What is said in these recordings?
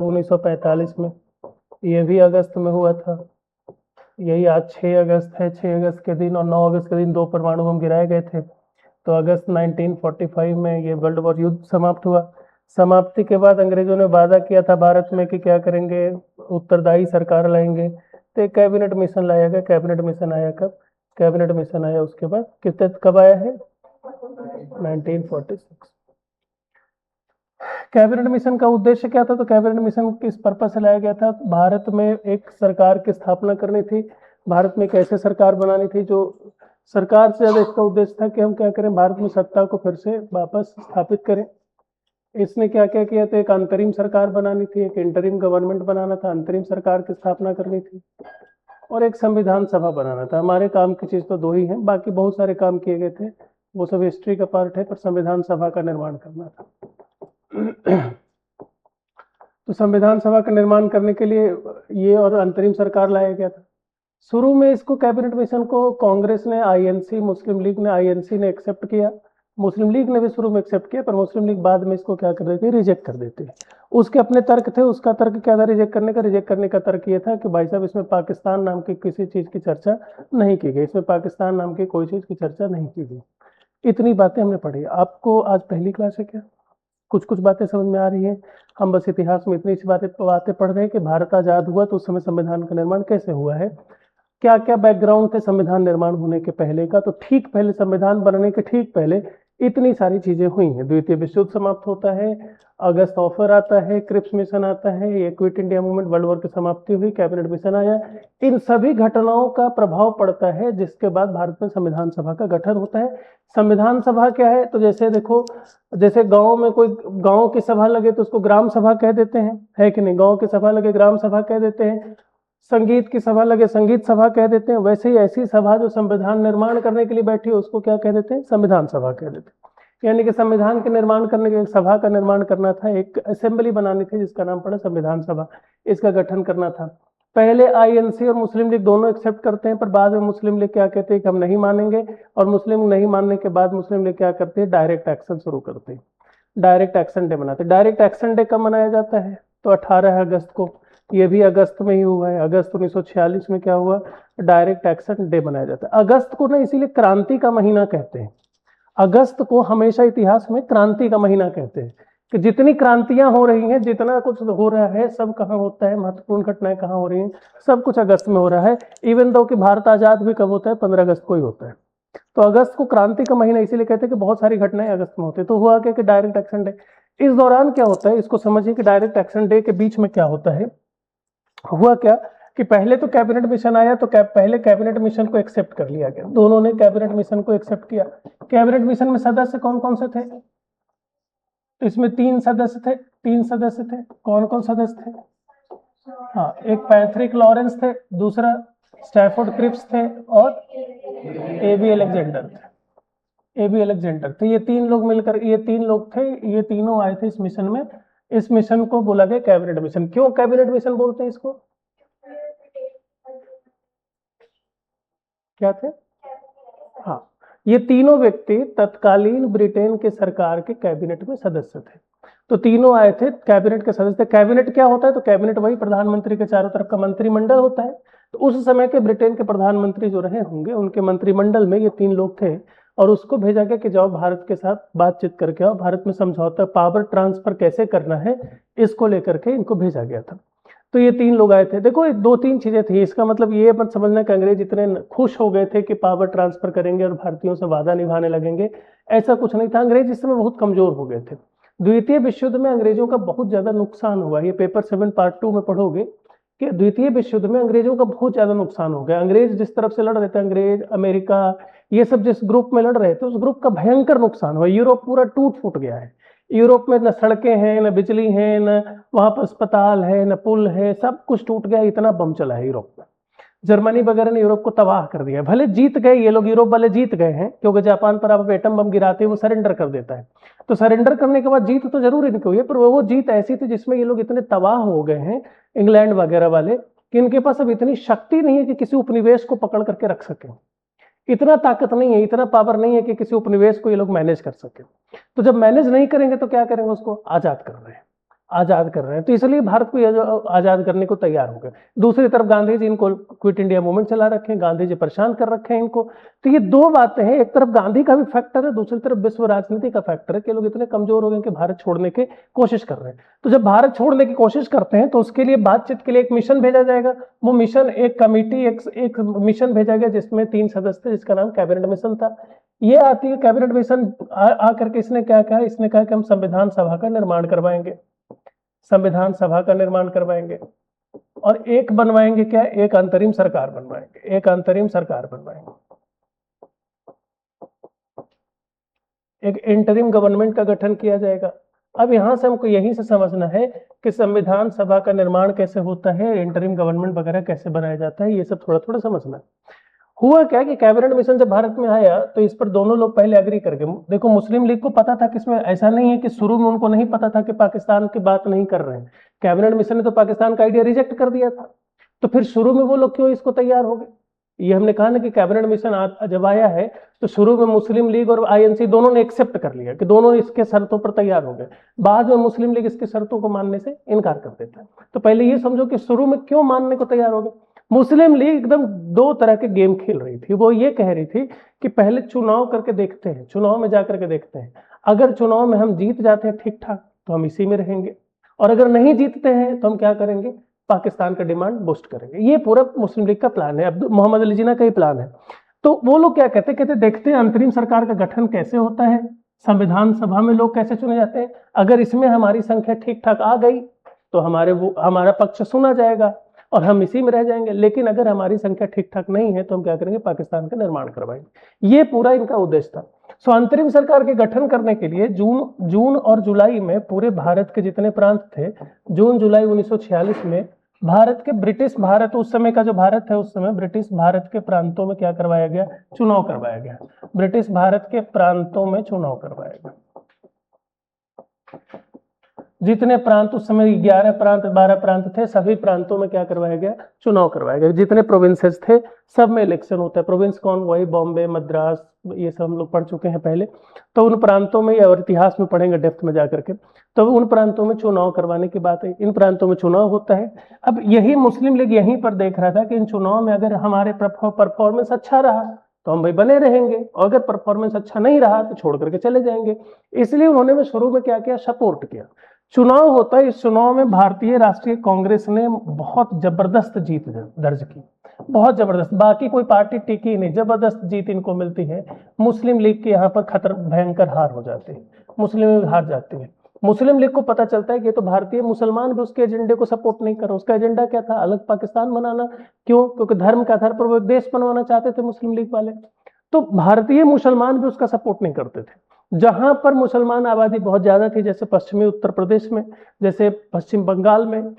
1945 में, ये भी अगस्त में हुआ था। यही आज 6 अगस्त है, 6 अगस्त के दिन और 9 अगस्त के दिन 2 परमाणु बम गिराए गए थे। तो अगस्त 1945 में ये वर्ल्ड वॉर युद्ध समाप्त हुआ। समाप्ति के बाद अंग्रेजों ने वादा किया था भारत में कि क्या करेंगे, उत्तरदायी सरकार लाएंगे। तो एक कैबिनेट मिशन लाया गया। कैबिनेट मिशन आया कब? कैबिनेट मिशन आया उसके बाद कितने कब आया है? 1946। कैबिनेट मिशन का उद्देश्य क्या था? तो कैबिनेट मिशन किस पर्पज से लाया गया था? भारत में एक सरकार की स्थापना करनी थी। भारत में एक ऐसे सरकार बनानी थी जो सरकार से ज्यादा इसका उद्देश्य था कि हम क्या करें, भारत में सत्ता को फिर से वापस स्थापित करें। इसने क्या क्या किया? तो एक अंतरिम सरकार बनानी थी, एक इंटरिम गवर्नमेंट बनाना था, अंतरिम सरकार की स्थापना करनी थी और एक संविधान सभा बनाना था। हमारे काम की चीज तो दो ही हैं, बाकी बहुत सारे काम किए गए थे, वो सब हिस्ट्री का पार्ट है, पर संविधान सभा का निर्माण करना था। तो संविधान सभा का निर्माण करने के लिए ये और अंतरिम सरकार लाया गया था। शुरू में इसको कैबिनेट मिशन को कांग्रेस ने, आईएनसी, मुस्लिम लीग ने, आईएनसी ने एक्सेप्ट किया। मुस्लिम लीग ने भी शुरू में एक्सेप्ट किया, पर मुस्लिम लीग बाद में इसको क्या कर देती है, रिजेक्ट कर देती है। उसके अपने तर्क थे। उसका तर्क क्या था रिजेक्ट करने का? रिजेक्ट करने का तर्क ये था कि भाई साहब इसमें पाकिस्तान नाम की किसी चीज की चर्चा नहीं की गई, इसमें पाकिस्तान नाम की कोई चीज की चर्चा नहीं की गई। इतनी बातें हमने पढ़ी। आपको आज पहली क्लास है क्या? कुछ कुछ बातें समझ में आ रही हैं? हम बस इतिहास में इतनी सी बातें पढ़ रहे हैं कि भारत आजाद हुआ तो उस समय संविधान का निर्माण कैसे हुआ है, क्या क्या बैकग्राउंड थे संविधान निर्माण होने के पहले का। तो ठीक पहले, संविधान बनने के ठीक पहले इतनी सारी चीजें हुई हैं। द्वितीय विश्व युद्ध समाप्त होता है, अगस्त ऑफर आता है, क्रिप्स मिशन आता है, ये quit India movement, world war की समाप्ति हुई, कैबिनेट मिशन आया। इन सभी घटनाओं का प्रभाव पड़ता है, जिसके बाद भारत में संविधान सभा का गठन होता है। संविधान सभा क्या है? तो जैसे देखो, जैसे गांव में कोई गांव की सभा लगे तो उसको ग्राम सभा कह देते हैं, है कि नहीं? गांव की सभा लगे ग्राम सभा कह देते हैं, संगीत की सभा लगे संगीत सभा कह देते हैं। वैसे ही ऐसी सभा जो संविधान निर्माण करने के लिए बैठी है उसको क्या कह देते हैं? संविधान सभा कह देते हैं। यानी कि संविधान के निर्माण करने के लिए सभा का निर्माण करना था, एक असेंबली बनानी थी जिसका नाम पड़ा संविधान सभा, इसका गठन करना था। पहले आईएनसी और मुस्लिम लीग दोनों एक्सेप्ट करते हैं, पर बाद में मुस्लिम लीग क्या कहते हैं कि हम नहीं मानेंगे, और मुस्लिम नहीं मानने के बाद मुस्लिम लीग क्या करते हैं, डायरेक्ट एक्शन शुरू करते हैं, डायरेक्ट एक्शन डे मनाते हैं। डायरेक्ट एक्शन डे कब मनाया जाता है? तो 18 अगस्त को। ये भी अगस्त में ही हुआ है। अगस्त 1946 में क्या हुआ, डायरेक्ट एक्शन डे मनाया जाता है। अगस्त को ना इसीलिए क्रांति का महीना कहते हैं। अगस्त को हमेशा इतिहास में क्रांति का महीना कहते हैं कि जितनी क्रांतियां हो रही हैं, जितना कुछ हो रहा है, सब कहाँ होता है, महत्वपूर्ण घटनाएं कहाँ हो रही हैं, सब कुछ अगस्त में हो रहा है। इवन दो कि भारत आजाद भी कब होता है? 15 अगस्त को ही होता है। तो अगस्त को क्रांति का महीना इसीलिए कहते हैं कि बहुत सारी घटनाएं अगस्त में होती है। तो हुआ क्या कि डायरेक्ट एक्शन डे, इस दौरान क्या होता है इसको समझिए कि डायरेक्ट एक्शन डे के बीच में क्या होता है। हुआ क्या कि पहले तो कैबिनेट मिशन आया, तो पहले कैबिनेट मिशन को एक्सेप्ट कर लिया गया, दोनों ने कैबिनेट मिशन को एक्सेप्ट किया। कैबिनेट मिशन में सदस्य कौन कौन से थे? इसमें 3 सदस्य थे, 3 सदस्य थे। कौन कौन सदस्य थे? हाँ, एक पैट्रिक लॉरेंस थे, दूसरा स्टैफोर्ड क्रिप्स थे, और एबी अलेक्जेंडर थे। एबी अलेक्जेंडर थे। ये 3 लोग मिलकर, ये 3 लोग थे, ये तीनों आए थे इस मिशन में। इस मिशन को बोला गया कैबिनेट मिशन। क्यों कैबिनेट मिशन बोलते हैं इसको? क्या थे? हाँ, ये तीनों व्यक्ति तत्कालीन ब्रिटेन के सरकार के कैबिनेट में सदस्य थे। तो तीनों आए थे, कैबिनेट के सदस्य। कैबिनेट क्या होता है? तो कैबिनेट वही प्रधानमंत्री के चारों तरफ का मंत्रिमंडल होता है। तो उस समय के ब्रिटेन के प्रधानमंत्री जो रहे होंगे, उनके मंत्रिमंडल में ये 3 लोग थे, और उसको भेजा गया कि जाओ भारत के साथ बातचीत करके आओ, भारत में समझौता, पावर ट्रांसफर कैसे करना है, इसको लेकर के इनको भेजा गया था। तो ये 3 लोग आए थे। देखो 2-3 चीजें थी। इसका मतलब ये मत समझना कि अंग्रेज इतने खुश हो गए थे कि पावर ट्रांसफर करेंगे और भारतीयों से वादा निभाने लगेंगे, ऐसा कुछ नहीं था। अंग्रेज इस समय बहुत कमजोर हो गए थे। द्वितीय विश्व युद्ध में अंग्रेजों का बहुत ज्यादा नुकसान हुआ। ये पेपर 7 पार्ट 2 में पढ़ोगे कि द्वितीय विश्व युद्ध में अंग्रेजों का बहुत ज्यादा नुकसान हो गया। अंग्रेज जिस तरफ से लड़ रहे थे, अंग्रेज, अमेरिका, ये सब जिस ग्रुप में लड़ रहे थे, उस ग्रुप का भयंकर नुकसान हुआ। यूरोप पूरा टूट फूट गया है। यूरोप में न सड़कें हैं, न बिजली है, न वहां पर अस्पताल है, न पुल है, सब कुछ टूट गया। इतना बम चला है यूरोप में। जर्मनी वगैरह ने यूरोप को तबाह कर दिया। भले जीत गए ये लोग, यूरोप वाले जीत गए हैं, क्योंकि जापान पर आप एटम बम गिराते हैं वो सरेंडर कर देता है। तो सरेंडर करने के बाद जीत तो जरूर इनकी हुई है, पर वो जीत ऐसी थी जिसमें ये लोग इतने तबाह हो गए हैं, इंग्लैंड वगैरह वाले, कि इनके पास अब इतनी शक्ति नहीं है कि किसी उपनिवेश को पकड़ करके रख सके। इतना ताकत नहीं है, इतना पावर नहीं है कि किसी उपनिवेश को ये लोग मैनेज कर सके। तो जब मैनेज नहीं करेंगे तो क्या करेंगे? उसको आजाद कर रहे हैं। आजाद कर रहे हैं, तो इसलिए भारत को ये आजाद करने को तैयार हो गए। दूसरी तरफ गांधी जी इनको क्विट इंडिया मूवमेंट चला रखे हैं, गांधी जी परेशान कर रखे हैं इनको। तो ये दो बातें हैं, एक तरफ गांधी का भी फैक्टर है, दूसरी तरफ विश्व राजनीति का फैक्टर है कि लोग इतने कमजोर हो गए कि भारत छोड़ने की कोशिश कर रहे हैं। तो जब भारत छोड़ने की कोशिश करते हैं तो उसके लिए बातचीत के लिए एक मिशन भेजा जाएगा। वो मिशन एक कमेटी एक मिशन भेजा गया जिसमें 3 सदस्य थे, जिसका नाम कैबिनेट मिशन था। ये आती है कैबिनेट मिशन आकर के इसने क्या कहा, इसने कहा कि हम संविधान सभा का निर्माण करवाएंगे, संविधान सभा का निर्माण करवाएंगे और एक बनवाएंगे क्या, एक अंतरिम सरकार बनवाएंगे, एक अंतरिम सरकार बनवाएंगे, एक इंटरिम गवर्नमेंट का गठन किया जाएगा। अब यहां से हमको यहीं से समझना है कि संविधान सभा का निर्माण कैसे होता है, इंटरिम गवर्नमेंट वगैरह कैसे बनाया जाता है, ये सब थोड़ा थोड़ा समझना है। हुआ क्या कि कैबिनेट मिशन जब भारत में आया तो इस पर दोनों लोग पहले एग्री कर गए। देखो मुस्लिम लीग को पता था कि इसमें ऐसा नहीं है कि शुरू में उनको नहीं पता था कि पाकिस्तान की बात नहीं कर रहे हैं, कैबिनेट मिशन ने तो पाकिस्तान का आइडिया रिजेक्ट कर दिया था, तो फिर शुरू में वो लोग क्यों इसको तैयार हो गए। ये हमने कहा ना कि कैबिनेट मिशन जब आया है तो शुरू में मुस्लिम लीग और आईएनसी दोनों ने एक्सेप्ट कर लिया कि दोनों इसके शर्तों पर तैयार हो गए। बाद में मुस्लिम लीग इसकी शर्तों को मानने से इनकार कर देता है। तो पहले ये समझो कि शुरू में क्यों मानने को तैयार हो गए। मुस्लिम लीग एकदम दो तरह के गेम खेल रही थी। वो ये कह रही थी कि पहले चुनाव करके देखते हैं, चुनाव में जाकर के देखते हैं, अगर चुनाव में हम जीत जाते हैं ठीक ठाक तो हम इसी में रहेंगे, और अगर नहीं जीतते हैं तो हम क्या करेंगे, पाकिस्तान का डिमांड बूस्ट करेंगे। ये पूरा मुस्लिम लीग का प्लान है, अब मोहम्मद अली जिन्ना का ही प्लान है। तो वो लोग क्या कहते देखते हैं अंतरिम सरकार का गठन कैसे होता है, संविधान सभा में लोग कैसे चुने जाते हैं, अगर इसमें हमारी संख्या ठीक ठाक आ गई तो हमारा पक्ष सुना जाएगा और हम इसी में रह जाएंगे, लेकिन अगर हमारी संख्या ठीक ठाक नहीं है तो हम क्या करेंगे, पाकिस्तान का निर्माण करवाएंगे। ये पूरा इनका उद्देश्य था। सो अंतरिम सरकार के गठन करने के लिए जून और जुलाई में पूरे भारत के जितने प्रांत थे, जून जुलाई 1946 में भारत के ब्रिटिश भारत, उस समय का जो भारत है उस समय ब्रिटिश भारत के प्रांतों में क्या करवाया गया, चुनाव करवाया गया। ब्रिटिश भारत के प्रांतों में चुनाव करवाया गया। जितने प्रांत उस समय 11 प्रांत 12 प्रांत थे, सभी प्रांतों में क्या करवाया गया, चुनाव करवाया गया। जितने प्रोविंसेस थे सब में इलेक्शन होता है। प्रोविंस कौन, वही बॉम्बे, मद्रास, ये सब हम लोग पढ़ चुके हैं पहले। तो उन प्रांतों में, और इतिहास में पढ़ेंगे डेप्थ में जाकर के, तो उन प्रांतों में चुनाव करवाने की बात है। इन प्रांतों में चुनाव होता है। अब यही मुस्लिम लीग यहीं पर देख रहा था कि इन चुनाव में अगर हमारे परफॉर्मेंस अच्छा रहा तो हम भाई बने रहेंगे, और अगर परफॉर्मेंस अच्छा नहीं रहा तो छोड़ करके चले जाएंगे। इसलिए उन्होंने शुरू में क्या किया, सपोर्ट किया। चुनाव होता है, इस चुनाव में भारतीय राष्ट्रीय कांग्रेस ने बहुत जबरदस्त जीत दर्ज की, बहुत जबरदस्त। बाकी कोई पार्टी टिकी नहीं, जबरदस्त जीत इनको मिलती है। मुस्लिम लीग के यहाँ पर खतर भयंकर हार हो जाती है, मुस्लिम लीग हार जाती है। मुस्लिम लीग को पता चलता है कि तो भारतीय मुसलमान भी उसके एजेंडे को सपोर्ट नहीं कर रहे। उसका एजेंडा क्या था, अलग पाकिस्तान बनाना। क्यों, क्योंकि धर्म के आधार पर वो देश बनवाना चाहते थे मुस्लिम लीग वाले। तो भारतीय मुसलमान भी उसका सपोर्ट नहीं करते थे। जहां पर मुसलमान आबादी बहुत ज्यादा थी, जैसे पश्चिमी उत्तर प्रदेश में, जैसे पश्चिम बंगाल में,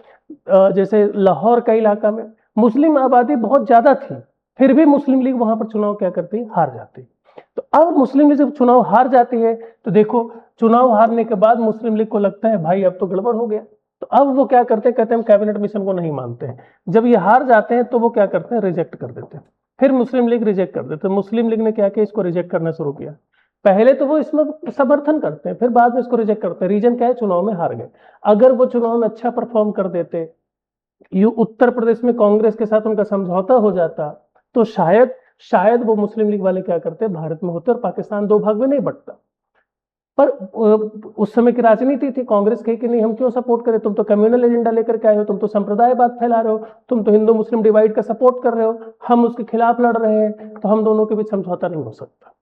जैसे लाहौर का इलाका में मुस्लिम आबादी बहुत ज्यादा थी, फिर भी मुस्लिम लीग वहां पर चुनाव क्या करती, हार जाती। तो अब मुस्लिम लीग जब चुनाव हार जाती है तो देखो, चुनाव हारने के बाद मुस्लिम लीग को लगता है भाई अब तो गड़बड़ हो गया। तो अब वो क्या करते हैं, कहते हैं हम कैबिनेट मिशन को नहीं मानते हैं। जब ये हार जाते हैं तो वो क्या करते हैं, रिजेक्ट कर देते हैं। फिर मुस्लिम लीग रिजेक्ट कर देते हैं। मुस्लिम लीग ने क्या किया, इसको रिजेक्ट करना शुरू किया। पहले तो वो इसमें समर्थन करते हैं, फिर बाद में इसको रिजेक्ट करते हैं। रीजन क्या है, चुनाव में हार गए। अगर वो चुनाव में अच्छा परफॉर्म कर देते, ये उत्तर प्रदेश में कांग्रेस के साथ उनका समझौता हो जाता, तो शायद वो मुस्लिम लीग वाले क्या करते, भारत में होते और पाकिस्तान दो भाग में नहीं बंटता। पर उस समय की राजनीति थी, कांग्रेस कही कि नहीं हम क्यों सपोर्ट करें, तुम तो कम्युनल एजेंडा लेकर के आए हो, तुम तो संप्रदायवाद फैला रहे हो, तुम तो हिंदू मुस्लिम डिवाइड का सपोर्ट कर रहे हो, हम उसके खिलाफ लड़ रहे हैं, तो हम दोनों के बीच समझौता नहीं हो सकता।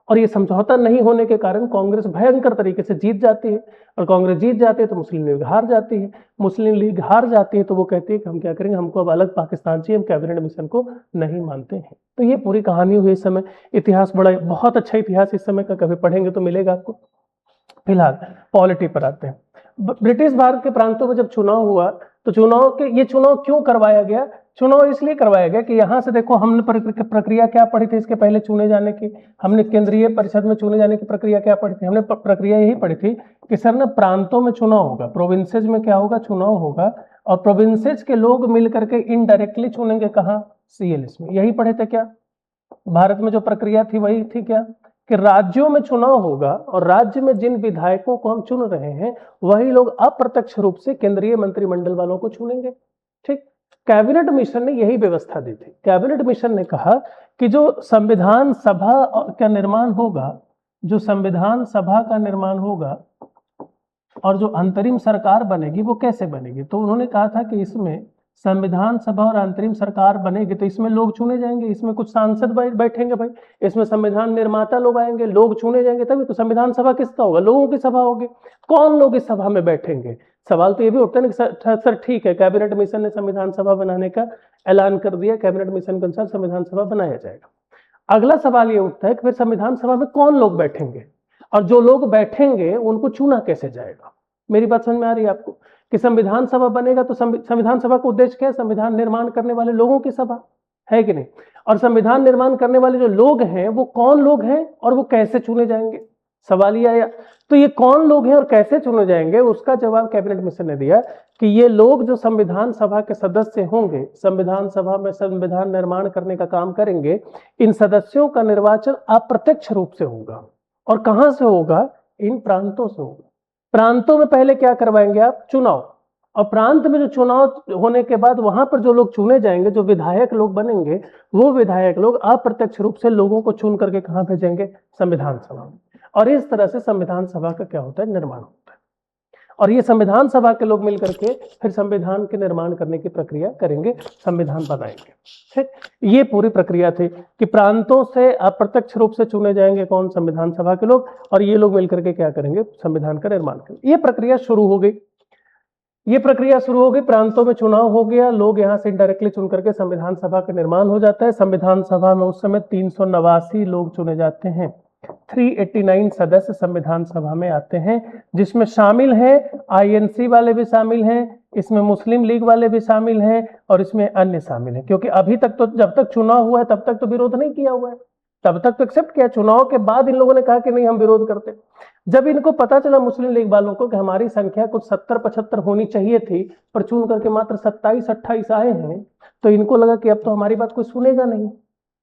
और ये समझौता नहीं होने के कारण कांग्रेस भयंकर तरीके से जीत जाती है, और कांग्रेस जीत जाती है तो मुस्लिम लीग हार जाती है। मुस्लिम लीग हार जाती है तो वो कहती है कि हम क्या करेंगे, हमको अब अलग पाकिस्तान चाहिए, हम कैबिनेट मिशन को नहीं मानते हैं। तो ये पूरी कहानी हुई इस समय। इतिहास बहुत अच्छा इतिहास इस समय का, कभी पढ़ेंगे तो मिलेगा आपको। फिलहाल पॉलिटी पर आते हैं। ब्रिटिश भारत के प्रांतों में जब चुनाव हुआ तो ये चुनाव क्यों करवाया गया, चुनाव इसलिए करवाया गया कि यहाँ से देखो, हमने प्रक्रिया क्या पढ़ी थी इसके पहले चुने जाने की, हमने केंद्रीय परिषद में चुने जाने की प्रक्रिया क्या पढ़ी थी, हमने प्रक्रिया यही पढ़ी थी कि सर ना प्रांतों में चुनाव होगा, प्रोविंसेज में क्या होगा, चुनाव होगा, और प्रोविंसेज के लोग मिल करके इनडायरेक्टली चुनेंगे कहाँ, CLS में। यही पढ़े थे क्या, भारत में जो प्रक्रिया थी वही थी क्या, कि राज्यों में चुनाव होगा और राज्य में जिन विधायकों को हम चुन रहे हैं वही लोग अप्रत्यक्ष रूप से केंद्रीय मंत्रिमंडल वालों को चुनेंगे। ठीक, कैबिनेट मिशन ने यही व्यवस्था दी थी। कैबिनेट मिशन ने कहा कि जो संविधान सभा का निर्माण होगा, जो संविधान सभा का निर्माण होगा और जो अंतरिम सरकार बनेगी वो कैसे बनेगी। तो उन्होंने कहा था कि इसमें संविधान सभा और अंतरिम सरकार बनेगी तो इसमें लोग चुने जाएंगे, इसमें कुछ सांसद बैठेंगे भाई, इसमें संविधान निर्माता लोग आएंगे, लोग चुने जाएंगे, तभी तो संविधान सभा किसका होगा, लोगों की सभा होगी। कौन लोग इस सभा में बैठेंगे। सवाल तो ये भी उठता है कि सर ठीक है, कैबिनेट मिशन ने संविधान सभा बनाने का ऐलान कर दिया, कैबिनेट मिशन के अनुसार संविधान सभा बनाया जाएगा। अगला सवाल ये उठता है कि फिर संविधान सभा में कौन लोग बैठेंगे और जो लोग बैठेंगे उनको चुना कैसे जाएगा। मेरी बात समझ में आ रही है आपको कि संविधान सभा बनेगा तो संविधान सभा का उद्देश्य क्या है, संविधान निर्माण करने वाले लोगों की सभा है कि नहीं। और संविधान निर्माण करने वाले जो लोग हैं वो कौन लोग हैं और वो कैसे चुने जाएंगे, सवाल ये आया। तो ये कौन लोग हैं और कैसे चुने जाएंगे, उसका जवाब कैबिनेट मिशन ने दिया कि ये लोग जो संविधान सभा के सदस्य होंगे, संविधान सभा में संविधान निर्माण करने का काम करेंगे, इन सदस्यों का निर्वाचन अप्रत्यक्ष रूप से होगा। और कहां से होगा, इन प्रांतों से होगा। प्रांतों में पहले क्या करवाएंगे आप, चुनाव, और प्रांत में जो चुनाव होने के बाद वहां पर जो लोग चुने जाएंगे, जो विधायक लोग बनेंगे, वो विधायक लोग अप्रत्यक्ष रूप से लोगों को चुन करके कहां भेजेंगे, संविधान सभा में। और इस तरह से संविधान सभा का क्या होता है, निर्माण होता है। और ये संविधान सभा के लोग मिलकर के फिर संविधान के निर्माण करने की प्रक्रिया करेंगे, संविधान बनाएंगे। ठीक, ये पूरी प्रक्रिया थी कि प्रांतों से अप्रत्यक्ष रूप से चुने जाएंगे कौन, संविधान सभा के लोग, और ये लोग मिलकर के क्या करेंगे, संविधान का निर्माण करेंगे। ये प्रक्रिया शुरू हो गई, ये प्रक्रिया शुरू हो गई, प्रांतों में चुनाव हो गया, लोग यहाँ से डायरेक्टली चुन करके संविधान सभा का निर्माण हो जाता है। संविधान सभा में उस समय 389 लोग चुने जाते हैं, 389 सदस्य संविधान सभा में आते हैं, जिसमें शामिल हैं आईएनसी वाले भी शामिल हैं, इसमें मुस्लिम लीग वाले भी शामिल हैं और इसमें अन्य शामिल हैं। क्योंकि अभी तक तो, जब तक चुनाव हुआ है तब तक तो विरोध नहीं किया हुआ है, तब तक तो एक्सेप्ट किया। चुनाव के बाद इन लोगों ने कहा कि नहीं हम विरोध करते। जब इनको पता चला मुस्लिम लीग वालों को कि हमारी संख्या कुछ 70-75 होनी चाहिए थी, पर चुन करके मात्र 27-28 आए हैं, तो इनको लगा कि अब तो हमारी बात कोई सुनेगा नहीं,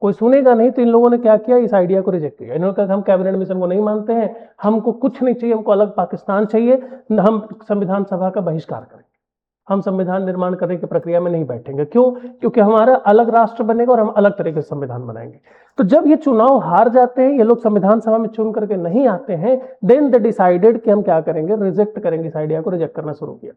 कोई सुनेगा नहीं। तो इन लोगों ने क्या किया, इस आइडिया को रिजेक्ट किया। इन्होंने कहा हम कैबिनेट मिशन को नहीं मानते हैं, हमको कुछ नहीं चाहिए, हमको अलग पाकिस्तान चाहिए, हम संविधान सभा का बहिष्कार करेंगे, हम संविधान निर्माण करने की प्रक्रिया में नहीं बैठेंगे। क्यों, क्योंकि हमारा अलग राष्ट्र बनेगा और हम अलग तरीके से संविधान बनाएंगे। तो जब ये चुनाव हार जाते हैं, ये लोग संविधान सभा में चुन करके नहीं आते हैं, देन दे डिसाइडेड कि हम क्या करेंगे, रिजेक्ट करेंगे, इस आइडिया को रिजेक्ट करना शुरू किया।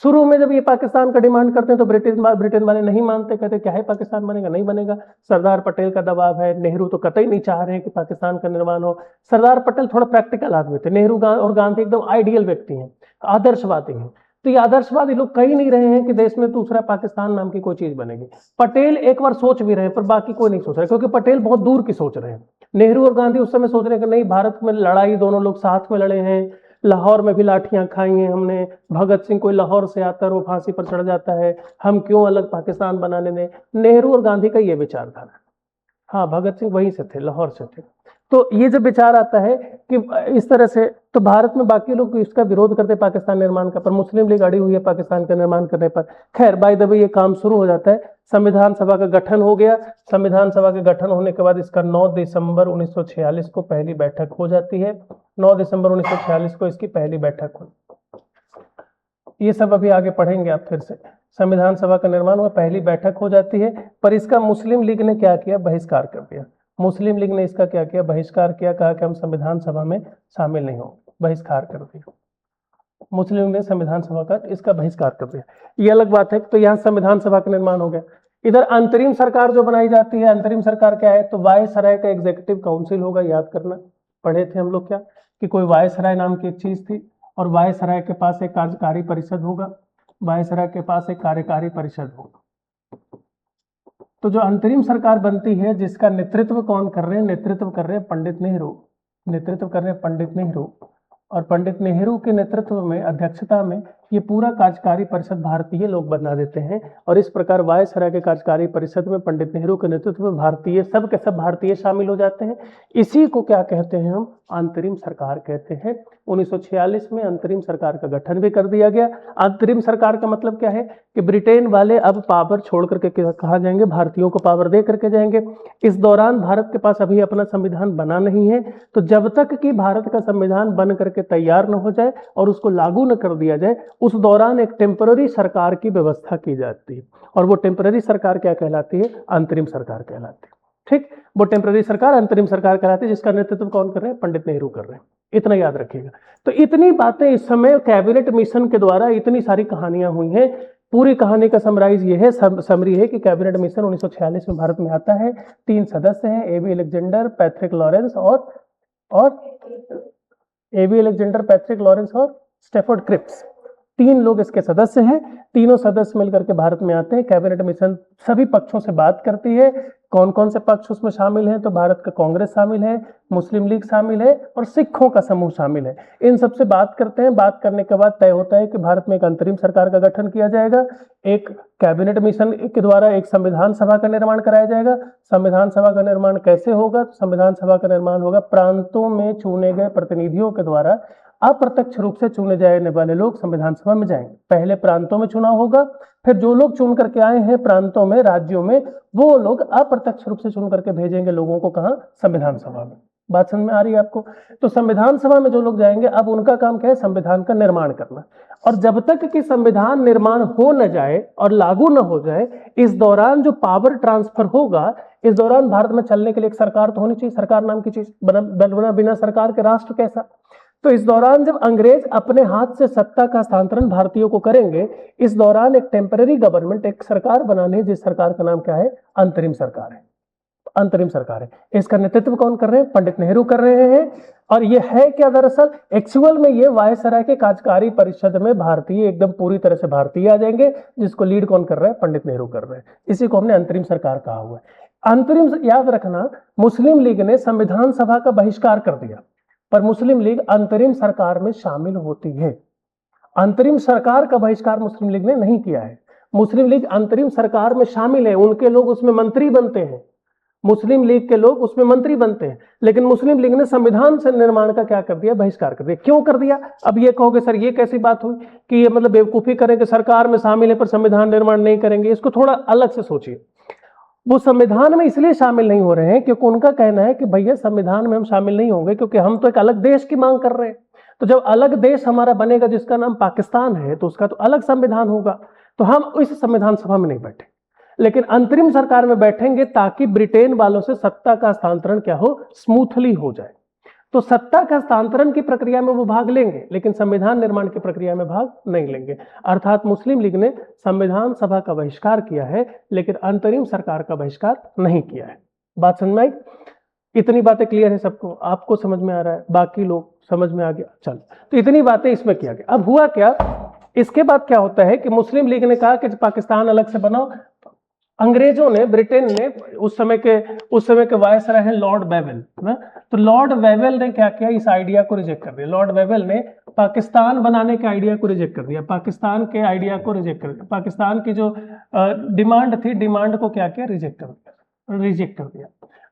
शुरू में जब ये पाकिस्तान का डिमांड करते हैं तो ब्रिटेन वाले नहीं मानते, कहते क्या है पाकिस्तान बनेगा, नहीं बनेगा, सरदार पटेल का दबाव है, नेहरू तो कतई नहीं चाह रहे हैं कि पाकिस्तान का निर्माण हो। सरदार पटेल थोड़ा प्रैक्टिकल आदमी थे, नेहरू और गांधी एकदम आइडियल व्यक्ति हैं, आदर्शवादी हैं। तो ये आदर्शवादी लोग कह ही नहीं रहे हैं कि देश में दूसरा पाकिस्तान नाम की कोई चीज बनेगी। पटेल एक बार सोच भी रहे हैं पर बाकी कोई नहीं सोच रहे, क्योंकि पटेल बहुत दूर की सोच रहे हैं। नेहरू और गांधी उस समय सोच रहे हैं कि नहीं, भारत में लड़ाई दोनों लोग साथ में लड़े हैं, लाहौर में भी लाठियां खाई हैं हमने, भगत सिंह कोई लाहौर से आता है वो फांसी पर चढ़ जाता है, हम क्यों अलग पाकिस्तान बनाने दें। नेहरू और गांधी का ये विचारधारा, हाँ भगत सिंह वहीं से थे, लाहौर से थे। तो ये जब विचार आता है कि इस तरह से, तो भारत में बाकी लोग इसका विरोध करते पाकिस्तान निर्माण का, पर मुस्लिम लीग अड़ी हुई है पाकिस्तान का निर्माण करने पर। खैर बाय द वे ये काम शुरू हो जाता है, संविधान सभा का गठन हो गया। संविधान सभा के गठन होने के बाद इसका 9 दिसंबर 1946 को पहली बैठक हो जाती है। 9 दिसंबर 1946 को इसकी पहली बैठक हो, ये सब अभी आगे पढ़ेंगे आप फिर से। संविधान सभा का निर्माण हुआ, पहली बैठक हो जाती है, पर इसका मुस्लिम लीग ने क्या किया, बहिष्कार कर दिया। मुस्लिम लीग ने इसका क्या किया, बहिष्कार किया, कहा कि हम संविधान सभा में शामिल नहीं होंगे, बहिष्कार कर दिया। मुस्लिम लीग ने संविधान सभा का इसका बहिष्कार कर दिया, ये अलग बात है। तो यहाँ संविधान सभा का निर्माण हो गया। इधर अंतरिम सरकार जो बनाई जाती है, अंतरिम सरकार क्या है, तो वायसराय का एग्जीक्यूटिव काउंसिल होगा, याद करना, पढ़े थे हम लोग क्या, कि कोई वायसराय नाम की एक चीज थी, और वायसराय के पास एक कार्यकारी परिषद होगा, वायसराय के पास एक कार्यकारी परिषद होगा। तो जो अंतरिम सरकार बनती है, जिसका नेतृत्व कौन कर रहे हैं, नेतृत्व कर रहे हैं पंडित नेहरू, नेतृत्व कर रहे हैं पंडित नेहरू। और पंडित नेहरू के नेतृत्व में, अध्यक्षता में ये पूरा कार्यकारी परिषद भारतीय लोग बना देते हैं और इस प्रकार वायसराय के कार्यकारी परिषद में पंडित नेहरू के नेतृत्व में भारतीय सब के सब भारतीय शामिल हो जाते हैं। इसी को क्या कहते हैं हम? अंतरिम सरकार कहते हैं। 1946 में अंतरिम सरकार का गठन भी कर दिया गया। अंतरिम सरकार का मतलब क्या है कि ब्रिटेन वाले अब पावर छोड़ करके कहाँ जाएंगे? भारतीयों को पावर दे करके जाएंगे। इस दौरान भारत के पास अभी अपना संविधान बना नहीं है, तो जब तक कि भारत का संविधान बन करके तैयार न हो जाए और उसको लागू न कर दिया जाए, उस दौरान एक टेम्पररी सरकार की व्यवस्था की जाती है और वो टेम्पररी सरकार क्या कहलाती है? अंतरिम सरकार कहलाती है। ठीक, वो टेम्पररी सरकार अंतरिम सरकार कहलाती है, जिसका नेतृत्व कौन कर रहे हैं? पंडित नेहरू कर रहे हैं। इतना याद रखिएगा। तो इतनी बातें इस समय कैबिनेट मिशन के द्वारा इतनी सारी कहानियां हुई हैं। पूरी कहानी का समराइज ये है, समरी है कि कैबिनेट मिशन 1946 में भारत में आता है। 3 सदस्य हैं, एबी अलेक्जेंडर, पैट्रिक लॉरेंस और एबी अलेक्जेंडर, पैट्रिक लॉरेंस और स्टेफर्ड क्रिप्स। 3 लोग इसके सदस्य हैं। तीनों सदस्य मिलकर के भारत में आते हैं। कैबिनेट मिशन सभी पक्षों से बात करती है। कौन कौन से पक्ष उसमें शामिल हैं? तो भारत का कांग्रेस शामिल है, मुस्लिम लीग शामिल है और सिखों का समूह शामिल है। इन सबसे बात करते हैं। बात करने के बाद तय होता है कि भारत में एक अंतरिम सरकार का गठन किया जाएगा। एक कैबिनेट मिशन के द्वारा एक संविधान सभा का निर्माण कराया जाएगा। संविधान सभा का निर्माण कैसे होगा? तो संविधान सभा का निर्माण होगा प्रांतों में चुने गए प्रतिनिधियों के द्वारा। अप्रत्यक्ष रूप से चुने जाने वाले लोग संविधान सभा में जाएंगे। पहले प्रांतों में चुनाव होगा, फिर जो लोग चुन करके आए हैं प्रांतों में, राज्यों में, वो लोग अप्रत्यक्ष रूप से चुन करके भेजेंगे लोगों को कहाँ? संविधान सभा में। बात समझ में आ रही है आपको? तो संविधान सभा में जो लोग जाएंगे, अब उनका काम क्या है? संविधान का निर्माण करना। और जब तक कि संविधान निर्माण हो न जाए और लागू न हो जाए, इस दौरान जो पावर ट्रांसफर होगा, इस दौरान भारत में चलने के लिए एक सरकार तो होनी चाहिए। सरकार नाम की चीज, बिना सरकार के राष्ट्र कैसा? तो इस दौरान जब अंग्रेज अपने हाथ से सत्ता का हस्तांतरण भारतीयों को करेंगे, इस दौरान एक टेम्पररी गवर्नमेंट, एक सरकार बनानी है, जिस सरकार का नाम क्या है? अंतरिम सरकार है। अंतरिम सरकार है। इसका नेतृत्व कौन कर रहे हैं? पंडित नेहरू कर रहे हैं। और ये है क्या? दरअसल एक्चुअल में ये वायसराय के कार्यकारी परिषद में भारतीय, एकदम पूरी तरह से भारतीय आ जाएंगे, जिसको लीड कौन कर रहा है? पंडित नेहरू कर रहे हैं। इसी को हमने अंतरिम सरकार कहा हुआ है। अंतरिम, याद रखना, मुस्लिम लीग ने संविधान सभा का बहिष्कार कर दिया, पर मुस्लिम लीग अंतरिम सरकार में शामिल होती है। अंतरिम सरकार का बहिष्कार मुस्लिम लीग ने नहीं किया है। मुस्लिम लीग अंतरिम सरकार में शामिल है, उनके लोग उसमें मंत्री बनते हैं, मुस्लिम लीग के लोग उसमें मंत्री बनते हैं। लेकिन मुस्लिम लीग ने संविधान से निर्माण का क्या कर दिया? बहिष्कार कर दिया। क्यों कर दिया? अब ये कहोगे सर ये कैसी बात हुई कि ये मतलब बेवकूफी करेंगे, सरकार में शामिल है पर संविधान निर्माण नहीं करेंगे। इसको थोड़ा अलग से सोचिए। वो संविधान में इसलिए शामिल नहीं हो रहे हैं क्योंकि उनका कहना है कि भैया संविधान में हम शामिल नहीं होंगे क्योंकि हम तो एक अलग देश की मांग कर रहे हैं। तो जब अलग देश हमारा बनेगा जिसका नाम पाकिस्तान है, तो उसका तो अलग संविधान होगा, तो हम इस संविधान सभा में नहीं बैठे, लेकिन अंतरिम सरकार में बैठेंगे ताकि ब्रिटेन वालों से सत्ता का हस्तांतरण क्या हो? स्मूथली हो जाए। तो सत्ता का हस्तांतरण की प्रक्रिया में वो भाग लेंगे, लेकिन संविधान निर्माण की प्रक्रिया में भाग नहीं लेंगे। अर्थात मुस्लिम लीग ने संविधान सभा का बहिष्कार किया है, लेकिन अंतरिम सरकार का बहिष्कार नहीं किया है। बात समझ में आई? इतनी बातें क्लियर है सबको? आपको समझ में आ रहा है? बाकी लोग समझ में आ गया? चलो, तो इतनी बातें इसमें किया गया। अब हुआ क्या? इसके बाद क्या होता है कि मुस्लिम लीग ने कहा कि पाकिस्तान अलग से बनाओ। अंग्रेजों ने, ब्रिटेन ने, उस समय के वायसराय हैं लॉर्ड वेवेल ना, तो लॉर्ड वेवेल ने क्या किया? इस आइडिया को रिजेक्ट कर दिया। लॉर्ड वेवेल ने पाकिस्तान बनाने के आइडिया को रिजेक्ट कर दिया। पाकिस्तान के आइडिया को रिजेक्ट कर दिया। पाकिस्तान की जो डिमांड थी, डिमांड को क्या किया? रिजेक्ट कर दिया।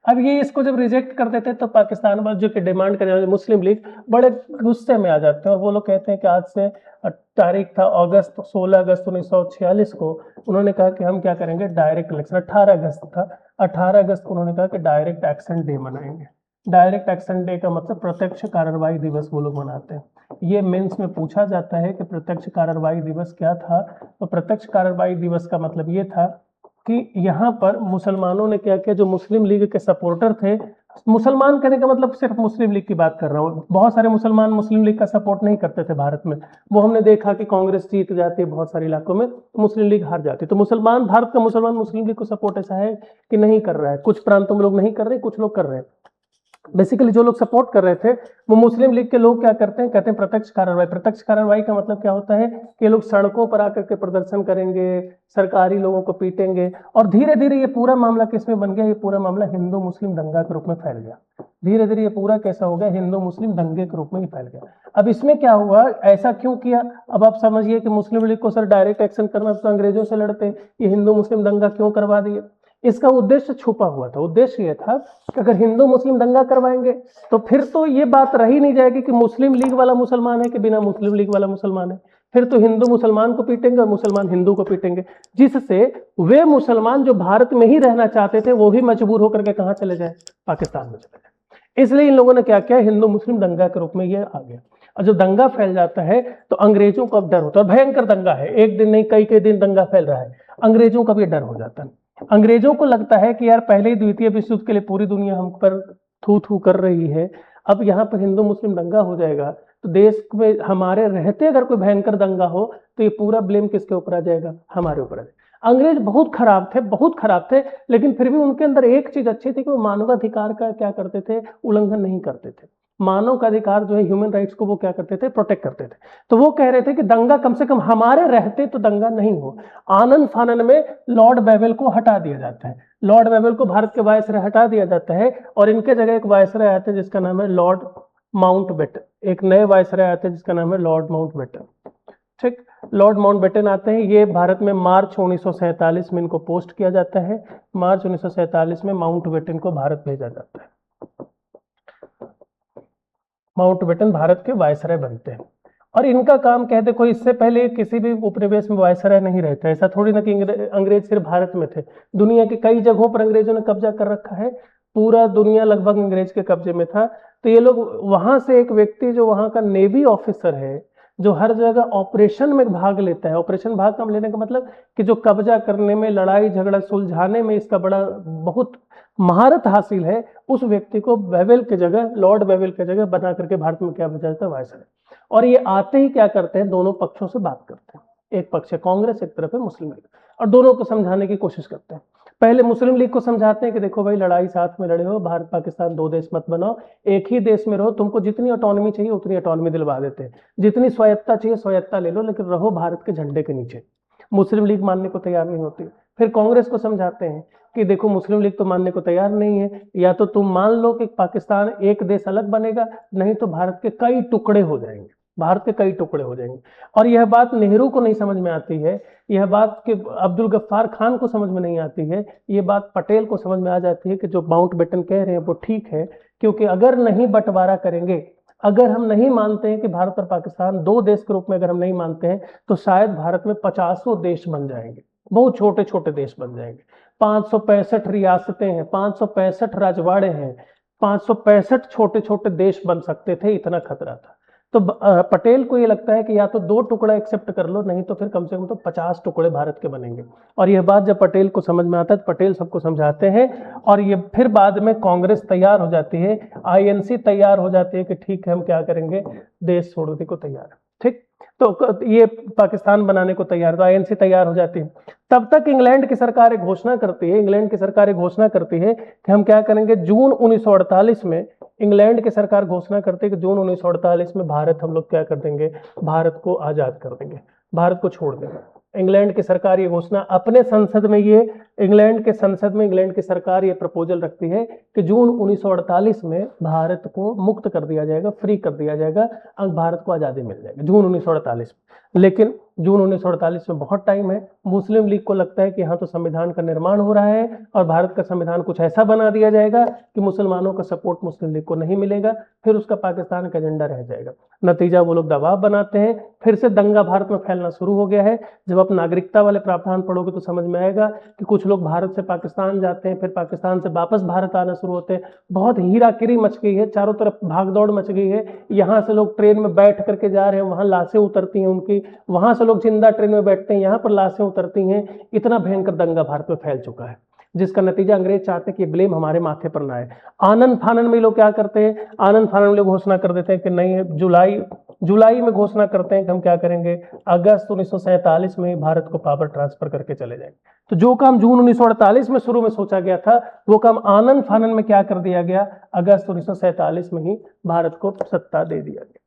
अब ये इसको जब रिजेक्ट कर देते तो पाकिस्तान वाले जो कि डिमांड करने वाले मुस्लिम लीग बड़े गुस्से में आ जाते हैं और वो लोग कहते हैं कि आज से तारीख था 16 अगस्त 1946 को, उन्होंने कहा कि हम क्या करेंगे? Direct election. 18 अगस्त था, 18 अगस्त को उन्होंने कहा कि डायरेक्ट एक्शन डे मनाएंगे। डायरेक्ट एक्शन डे का मतलब प्रत्यक्ष कार्रवाई दिवस वो लोग मनाते हैं। ये मेंस में पूछा जाता है कि प्रत्यक्ष कार्रवाई दिवस क्या था। तो प्रत्यक्ष कार्रवाई दिवस का मतलब ये था कि यहाँ पर मुसलमानों ने क्या किया? जो मुस्लिम लीग के सपोर्टर थे, मुसलमान कहने का मतलब सिर्फ मुस्लिम लीग की बात कर रहा हूँ, बहुत सारे मुसलमान मुस्लिम लीग का सपोर्ट नहीं करते थे भारत में। वो हमने देखा कि कांग्रेस जीत जाती है बहुत सारे इलाकों में, मुस्लिम लीग हार जाती है। तो मुसलमान, भारत का मुसलमान मुस्लिम लीग को सपोर्ट ऐसा है कि नहीं कर रहा है। कुछ प्रांतों में लोग नहीं कर रहे, कुछ लोग कर रहे हैं। बेसिकली जो लोग सपोर्ट कर रहे थे वो मुस्लिम लीग के लोग क्या करते हैं? कहते हैं प्रत्यक्ष कार्रवाई। प्रत्यक्ष कार्रवाई का मतलब क्या होता है कि लोग सड़कों पर आकर के प्रदर्शन करेंगे, सरकारी लोगों को पीटेंगे, और धीरे धीरे ये पूरा मामला किसमें बन गया? ये पूरा मामला हिंदू मुस्लिम दंगा के रूप में फैल गया। धीरे धीरे ये पूरा कैसा हो गया, हिंदू मुस्लिम दंगे के रूप में ही फैल गया। अब इसमें क्या हुआ, ऐसा क्यों किया, अब आप समझिए कि मुस्लिम लीग को सर डायरेक्ट एक्शन करना तो अंग्रेजों से लड़ते, ये हिंदू मुस्लिम दंगा क्यों करवा दिए। इसका उद्देश्य छुपा हुआ था, उद्देश्य ये था कि अगर हिंदू मुस्लिम दंगा करवाएंगे तो फिर तो ये बात रही नहीं जाएगी कि मुस्लिम लीग वाला मुसलमान है कि बिना मुस्लिम लीग वाला मुसलमान है, फिर तो हिंदू मुसलमान को पीटेंगे और मुसलमान हिंदू को पीटेंगे, जिससे वे मुसलमान जो भारत में ही रहना चाहते थे वो भी मजबूर होकर के कहाँ चले जाए, पाकिस्तान में चले जाए। इसलिए इन लोगों ने क्या किया, हिंदू मुस्लिम दंगा के रूप में ये आ गया। और जब दंगा फैल जाता है तो अंग्रेजों को अब डर होता है, भयंकर दंगा है, एक दिन नहीं कई कई दिन दंगा फैल रहा है, अंग्रेजों का भी डर हो जाता है। अंग्रेजों को लगता है कि यार पहले ही द्वितीय विश्व युद्ध के लिए पूरी दुनिया हम पर थू थू कर रही है, अब यहाँ पर हिंदू मुस्लिम दंगा हो जाएगा तो देश में हमारे रहते अगर कोई भयंकर दंगा हो तो ये पूरा ब्लेम किसके ऊपर आ जाएगा, हमारे ऊपर आ जाएगा। अंग्रेज बहुत खराब थे, बहुत खराब थे, लेकिन फिर भी उनके अंदर एक चीज अच्छी थी कि वो मानवाधिकार का क्या करते थे, उल्लंघन नहीं करते थे। मानव का अधिकार जो है, ह्यूमन राइट्स को वो क्या करते थे, प्रोटेक्ट करते थे। तो वो कह रहे थे कि दंगा कम से कम हमारे रहते तो दंगा नहीं हो। आनन फानन में लॉर्ड बेवेल को हटा दिया जाता है, लॉर्ड बेवेल को भारत के वायसराय हटा दिया जाता है और इनके जगह एक वायसराय आते हैं जिसका नाम है लॉर्ड माउंटबेटन, एक नए वायसराय आते हैं जिसका नाम है लॉर्ड माउंटबेटन। ठीक, लॉर्ड माउंटबेटन आते हैं, ये भारत में मार्च 1947 में इनको पोस्ट किया जाता है, मार्च 1947 में माउंटबेटन को भारत भेजा जाता है, माउंटबेटन भारत के वायसराय बनते हैं। और इनका काम कहते कोई इससे पहले किसी भी उपनिवेश में वायसराय नहीं रहता, ऐसा थोड़ी ना कि अंग्रेज सिर्फ भारत में थे, दुनिया के कई जगहों पर अंग्रेजों ने कब्जा कर रखा है, पूरा दुनिया लगभग अंग्रेज के कब्जे में था। तो ये लोग वहां से एक व्यक्ति जो वहां का नेवी ऑफिसर है, जो हर जगह ऑपरेशन में भाग लेता है, ऑपरेशन भाग कम लेने का मतलब कि जो कब्जा करने में, लड़ाई झगड़ा सुलझाने में इसका बड़ा बहुत महारत हासिल है, उस व्यक्ति को बेवेल के जगह, लॉर्ड बेवेल के जगह बना करके भारत में क्या भेजा जाता है, वायसराय। और ये आते ही क्या करते हैं, दोनों पक्षों से बात करते हैं, एक पक्ष है कांग्रेस, एक तरफ है मुस्लिम लीग, और दोनों को समझाने की कोशिश करते हैं। पहले मुस्लिम लीग को समझाते हैं कि देखो भाई लड़ाई साथ में लड़े हो, भारत पाकिस्तान दो देश मत बनाओ, एक ही देश में रहो, तुमको जितनी ऑटोनॉमी चाहिए उतनी ऑटोनॉमी दिलवा देते हैं, जितनी स्वायत्ता चाहिए स्वायत्ता ले लो, लेकिन रहो भारत के झंडे के नीचे। मुस्लिम लीग मानने को तैयार नहीं होती। फिर कांग्रेस को समझाते हैं कि देखो मुस्लिम लीग तो मानने को तैयार नहीं है, या तो तुम मान लो कि पाकिस्तान एक देश अलग बनेगा, नहीं तो भारत के कई टुकड़े हो जाएंगे, भारत के कई टुकड़े हो जाएंगे। और यह बात नेहरू को नहीं समझ में आती है, यह बात कि अब्दुल गफ्फार खान को समझ में नहीं आती है, ये बात पटेल को समझ में आ जाती है कि जो माउंटबेटन कह रहे हैं वो ठीक है, क्योंकि अगर नहीं बंटवारा करेंगे, अगर हम नहीं मानते हैं कि भारत और पाकिस्तान दो देश के रूप में अगर हम नहीं मानते हैं, तो शायद भारत में 50 देश बन जाएंगे, बहुत छोटे छोटे देश बन जाएंगे। 565 रियासतें हैं, 565 राजवाड़े हैं, 565 छोटे छोटे देश बन सकते थे, इतना खतरा था। तो पटेल को ये लगता है कि या तो 2 टुकड़ा एक्सेप्ट कर लो, नहीं तो फिर कम से कम तो 50 टुकड़े भारत के बनेंगे। और यह बात जब पटेल को समझ में आता है तो पटेल सबको समझाते हैं, और ये फिर बाद में कांग्रेस तैयार हो जाती है, आईएनसी तैयार हो जाती है कि ठीक है हम क्या करेंगे, देश छोड़ने को तैयार है। ठीक, तो ये पाकिस्तान बनाने को तैयार, तो आईएनसी तैयार हो जाती है। तब तक इंग्लैंड की सरकार एक घोषणा करती है, इंग्लैंड की सरकार एक घोषणा करती है कि हम क्या करेंगे, जून 1948 में इंग्लैंड की सरकार घोषणा करती है कि जून 1948 में भारत हम लोग क्या कर देंगे, भारत को आजाद कर देंगे, भारत को छोड़ देंगे। इंग्लैंड की सरकार ये घोषणा अपने संसद में, ये इंग्लैंड के संसद में इंग्लैंड की सरकार ये प्रपोजल रखती है कि जून 1948 में भारत को मुक्त कर दिया जाएगा, फ्री कर दिया जाएगा, भारत को आज़ादी मिल जाएगी जून 1948 में। लेकिन जून 1948 में बहुत टाइम है, मुस्लिम लीग को लगता है कि यहाँ तो संविधान का निर्माण हो रहा है और भारत का संविधान कुछ ऐसा बना दिया जाएगा कि मुसलमानों का सपोर्ट मुस्लिम लीग को नहीं मिलेगा, फिर उसका पाकिस्तान का एजेंडा रह जाएगा। नतीजा वो लोग दबाव बनाते हैं, फिर से दंगा भारत में फैलना शुरू हो गया है। जब आप नागरिकता वाले प्रावधान पढ़ोगे तो समझ में आएगा कि कुछ लोग भारत से पाकिस्तान जाते हैं, फिर पाकिस्तान से वापस भारत आना शुरू होते हैं। बहुत हीराकिरी मच गई है, चारों तरफ भागदौड़ मच गई है। यहाँ से लोग ट्रेन में बैठ करके जा रहे हैं, वहाँ लाशें उतरती हैं उनकी, वहाँ से लोग जिंदा ट्रेन में बैठते हैं, यहाँ पर लाशें उतरती हैं। इतना भयंकर दंगा भारत में फैल चुका है, जिसका नतीजा अंग्रेज चाहते हैं कि ब्लेम हमारे माथे पर ना आए। आनंद फानन में लोग क्या करते हैं, आनंद फानन में लोग घोषणा कर देते हैं कि नहीं, जुलाई में घोषणा करते हैं कि हम क्या करेंगे, अगस्त 1947 में भारत को पावर ट्रांसफर करके चले जाएंगे। तो जो काम जून 1948 में शुरू में सोचा गया था, वो काम आनंद फानन में क्या कर दिया गया, अगस्त 1947 में ही भारत को सत्ता दे दिया गया।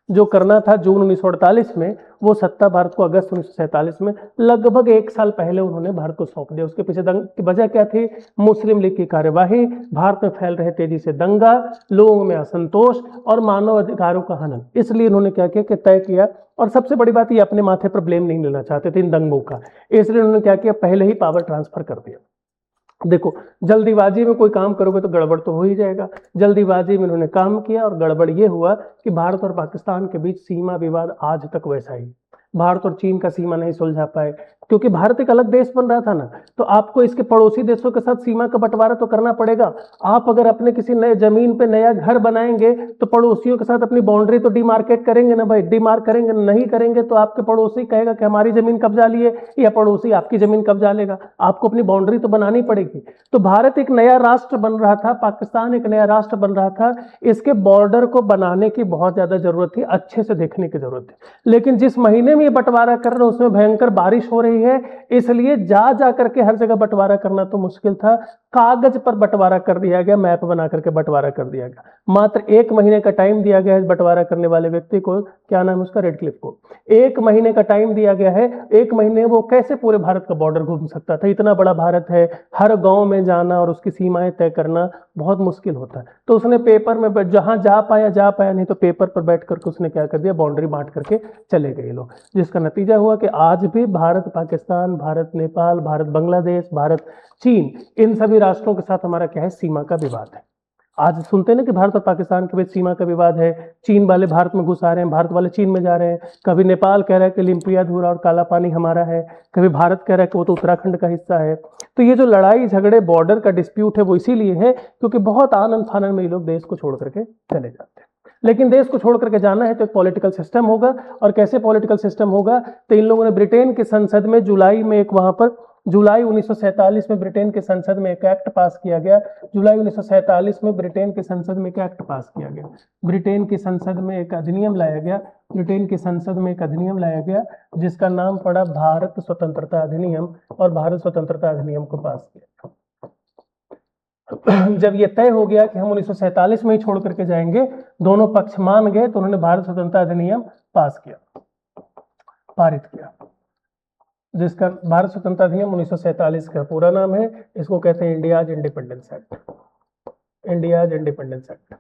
जो करना था जून 1948 में, वो सत्ता भारत को अगस्त 1947 में, लगभग 1 साल पहले उन्होंने भारत को सौंप दिया। उसके पीछे की वजह क्या थी? मुस्लिम लीग की कार्यवाही, भारत में फैल रहे तेजी से दंगा, लोगों में असंतोष और मानव अधिकारों का हनन। इसलिए इन्होंने क्या किया कि तय किया, और सबसे बड़ी बात, ये अपने माथे पर ब्लेम नहीं लेना चाहते थे इन दंगों का, इसलिए उन्होंने क्या किया, पहले ही पावर ट्रांसफर कर दिया। देखो, जल्दीबाजी में कोई काम करोगे तो गड़बड़ तो हो ही जाएगा। जल्दीबाजी में उन्होंने काम किया और गड़बड़ ये हुआ कि भारत और पाकिस्तान के बीच सीमा विवाद आज तक वैसा ही। भारत और चीन का सीमा नहीं सुलझा पाए, क्योंकि भारत एक अलग देश बन रहा था ना, तो आपको इसके पड़ोसी देशों के साथ सीमा का बंटवारा तो करना पड़ेगा। आप अगर अपने किसी नए जमीन पे नया घर बनाएंगे तो पड़ोसियों के साथ अपनी बाउंड्री तो डिमार्केट करेंगे ना भाई, डिमार्क करेंगे। नहीं करेंगे तो आपके पड़ोसी कहेगा कि हमारी जमीन कब्जा लिए, या पड़ोसी आपकी जमीन कब्जा लेगा। आपको अपनी बाउंड्री तो बनानी पड़ेगी। तो भारत एक नया राष्ट्र बन रहा था, पाकिस्तान एक नया राष्ट्र बन रहा था, इसके बॉर्डर को बनाने की बहुत ज्यादा जरूरत थी, अच्छे से देखने की जरूरत थी। लेकिन जिस महीने में ये बंटवारा कर रहे हैं उसमें भयंकर बारिश हो रही है, इसलिए जा करके हर जगह बंटवारा करना तो मुश्किल था। कागज पर बंटवारा कर दिया गया, मैप बना करके बंटवारा कर दिया गया। मात्र 1 महीने का टाइम दिया गया है बंटवारा करने वाले व्यक्ति को, क्या नाम है उसका, रेडक्लिफ को। 1 महीने का टाइम दिया गया है। 1 महीने वो कैसे पूरे भारत का बॉर्डर घूम सकता था? इतना बड़ा भारत है, हर गांव में जाना और उसकी सीमाएं तय करना बहुत मुश्किल होता है। तो उसने पेपर में जहां जा पाया, नहीं तो पेपर पर बैठ करके उसने क्या कर दिया, बाउंड्री बांट करके चले गए लोग। जिसका नतीजा हुआ कि आज भी भारत पाकिस्तान, भारत नेपाल, भारत बांग्लादेश, भारत चीन, इन सभी राष्ट्रों के साथ हमारा क्या है, सीमा का विवाद है। आज सुनते हैं ना कि भारत और पाकिस्तान के बीच सीमा का विवाद है, चीन वाले भारत में घुस आ रहे हैं, भारत वाले चीन में जा रहे हैं। कभी नेपाल कह रहा है कि लिम्पियाधुरा और काला पानी हमारा है, कभी भारत कह रहा है कि वो तो उत्तराखंड का हिस्सा है। तो ये जो लड़ाई झगड़े बॉर्डर का डिस्प्यूट है वो इसीलिए है क्योंकि बहुत आनंद फानन में ये लोग देश को छोड़ करके चले जाते हैं। लेकिन देश को छोड़ करके जाना है तो एक पॉलिटिकल सिस्टम होगा, और कैसे पॉलिटिकल सिस्टम होगा, तो इन लोगों ने ब्रिटेन की संसद में जुलाई 1947 में ब्रिटेन की संसद में एक एक्ट पास किया गया। जुलाई 1947 में ब्रिटेन की संसद में एक एक्ट पास किया गया, ब्रिटेन की संसद में एक अधिनियम लाया गया, ब्रिटेन की संसद में एक अधिनियम लाया गया जिसका नाम पड़ा भारत स्वतंत्रता अधिनियम, और भारत स्वतंत्रता अधिनियम को पास किया। जब ये तय हो गया कि हम 1947 में ही छोड़ करके जाएंगे, दोनों पक्ष मान गए, तो उन्होंने भारत स्वतंत्रता अधिनियम पास किया, पारित किया, जिसका भारत स्वतंत्रता अधिनियम 1947 का पूरा नाम है। इसको कहते हैं India's independence act, India's independence act.